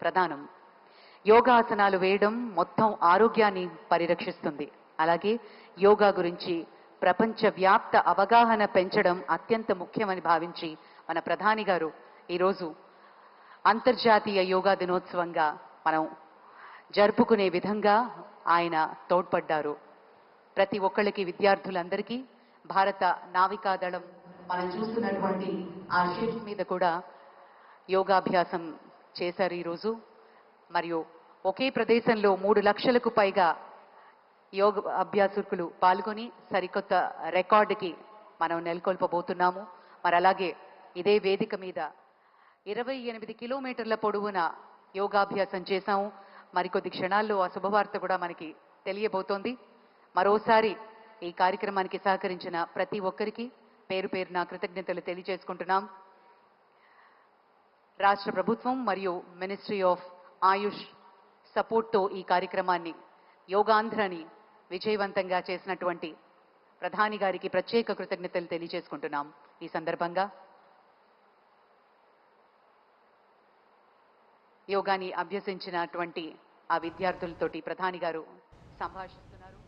ప్రధానం యోగాసనాలు వేయడం మొత్తం ఆరోగ్యాన్ని పరిరక్షిస్తుంది అలాగే యోగా గురించి ప్రపంచవ్యాప్త అవగాహన పెంచడం అత్యంత ముఖ్యమని భావించి మన ప్రధాని గారు ఈరోజు అంతర్జాతీయ యోగా దినోత్సవంగా మనం జరుపుకునే విధంగా ఆయన తోడ్పడ్డారు ప్రతి ఒక్కళ్ళకి విద్యార్థులందరికీ భారత నావికాదళం మనం చూస్తున్నటువంటి ఆ షిప్ మీద కూడా యోగాభ్యాసం చేశారు ఈరోజు మరియు ఒకే ప్రదేశంలో 3 లక్షలకు పైగా యోగ అభ్యాసకులు పాల్గొని సరికొత్త రికార్డుకి మనం నెలకొల్పబోతున్నాము మరి అలాగే ఇదే వేదిక మీద 28 కిలోమీటర్ల పొడవున యోగాభ్యాసం చేశాము మరికొద్ది క్షణాల్లో ఆ శుభవార్త కూడా మనకి తెలియబోతోంది మరోసారి ఈ కార్యక్రమానికి సహకరించిన ప్రతి ఒక్కరికి పేరు పేరున కృతజ్ఞతలు తెలియజేసుకుంటున్నాం రాష్ట్ర ప్రభుత్వం మరియు మినిస్ట్రీ ఆఫ్ ఆయుష్ సపోర్ట్తో ఈ కార్యక్రమాన్ని యోగాంధ్రని విజయవంతంగా చేసినటువంటి ప్రధాని గారికి ప్రత్యేక కృతజ్ఞతలు తెలియజేసుకుంటున్నాం ఈ సందర్భంగా యోగాని అభ్యసించినటువంటి ఆ విద్యార్థులతోటి ప్రధాని గారు సంభాషిస్తున్నారు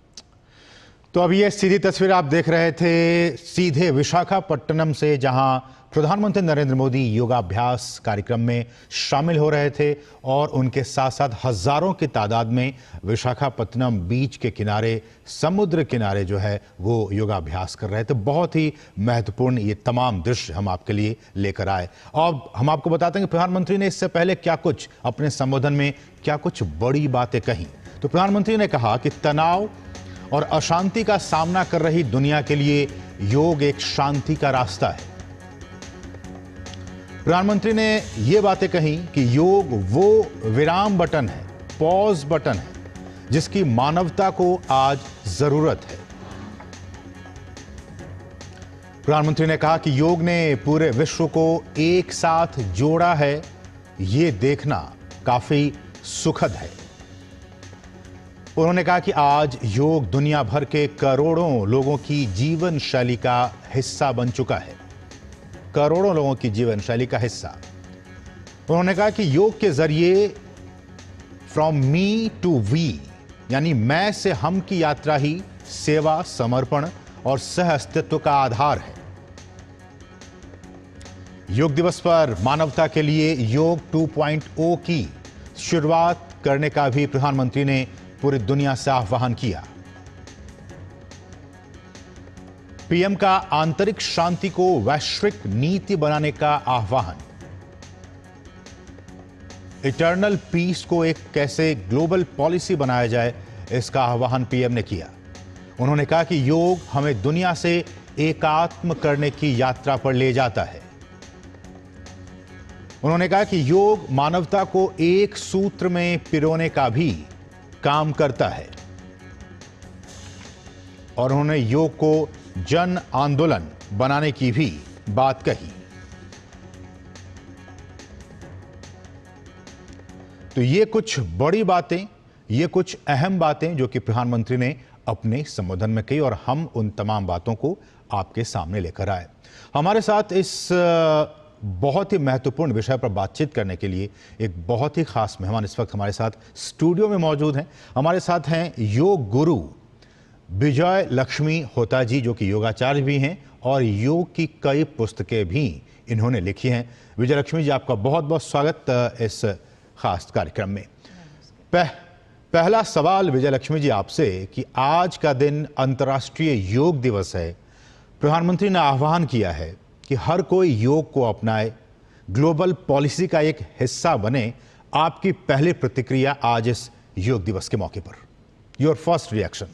तो अब ये सीधी तस्वीर आप देख रहे थे सीधे विशाखापट्टनम से जहां प्रधानमंत्री नरेंद्र मोदी योगाभ्यास कार्यक्रम में शामिल हो रहे थे और उनके साथ साथ हजारों की तादाद में विशाखापट्टनम बीच के किनारे समुद्र किनारे जो है वो योगाभ्यास कर रहे थे बहुत ही महत्वपूर्ण ये तमाम दृश्य हम आपके लिए लेकर आए और हम आपको बताते हैं कि प्रधानमंत्री ने इससे पहले क्या कुछ अपने संबोधन में क्या कुछ बड़ी बातें कही तो प्रधानमंत्री ने कहा कि तनाव और अशांति का सामना कर रही दुनिया के लिए योग एक शांति का रास्ता है प्रधानमंत्री ने ये बातें कही कि योग वो विराम बटन है, पॉज बटन है, जिसकी मानवता को आज जरूरत है। प्रधानमंत्री ने कहा कि योग ने पूरे विश्व को एक साथ जोड़ा है, ये देखना काफी सुखद है। उन्होंने कहा कि आज योग दुनिया भर के करोड़ों लोगों की जीवन शैली का हिस्सा बन चुका है, करोड़ों लोगों की जीवन शैली का हिस्सा। उन्होंने कहा कि योग के जरिए फ्रॉम मी टू वी, यानी मैं से हम की यात्रा ही सेवा, समर्पण और सह अस्तित्व का आधार है। योग दिवस पर मानवता के लिए योग 2.0 की शुरुआत करने का भी प्रधानमंत्री ने पूरी दुनिया से आह्वान किया। पीएम का आंतरिक शांति को वैश्विक नीति बनाने का आह्वान, इटर्नल पीस को एक कैसे ग्लोबल पॉलिसी बनाया जाए, इसका आह्वान पीएम ने किया। उन्होंने कहा कि योग हमें दुनिया से एकात्म करने की यात्रा पर ले जाता है। उन्होंने कहा कि योग मानवता को एक सूत्र में पिरोने का भी काम करता है और उन्होंने योग को जन आंदोलन बनाने की भी बात कही। तो ये कुछ बड़ी बातें, ये कुछ अहम बातें जो कि प्रधानमंत्री ने अपने संबोधन में कही और हम उन तमाम बातों को आपके सामने लेकर आए। हमारे साथ इस बहुत ही महत्वपूर्ण विषय पर बातचीत करने के लिए एक बहुत ही खास मेहमान इस वक्त हमारे साथ स्टूडियो में मौजूद हैं। हमारे साथ हैं योग गुरु विजय लक्ष्मी होता जी, जो कि योगाचार्य भी हैं और योग की कई पुस्तकें भी इन्होंने लिखी हैं। विजय लक्ष्मी जी, आपका बहुत बहुत स्वागत इस खास कार्यक्रम में। पहला सवाल विजय लक्ष्मी जी आपसे कि आज का दिन अंतर्राष्ट्रीय योग दिवस है। प्रधानमंत्री ने आह्वान किया है कि हर कोई योग को अपनाए, ग्लोबल पॉलिसी का एक हिस्सा बने। आपकी पहली प्रतिक्रिया आज इस योग दिवस के मौके पर, योर फर्स्ट रिएक्शन?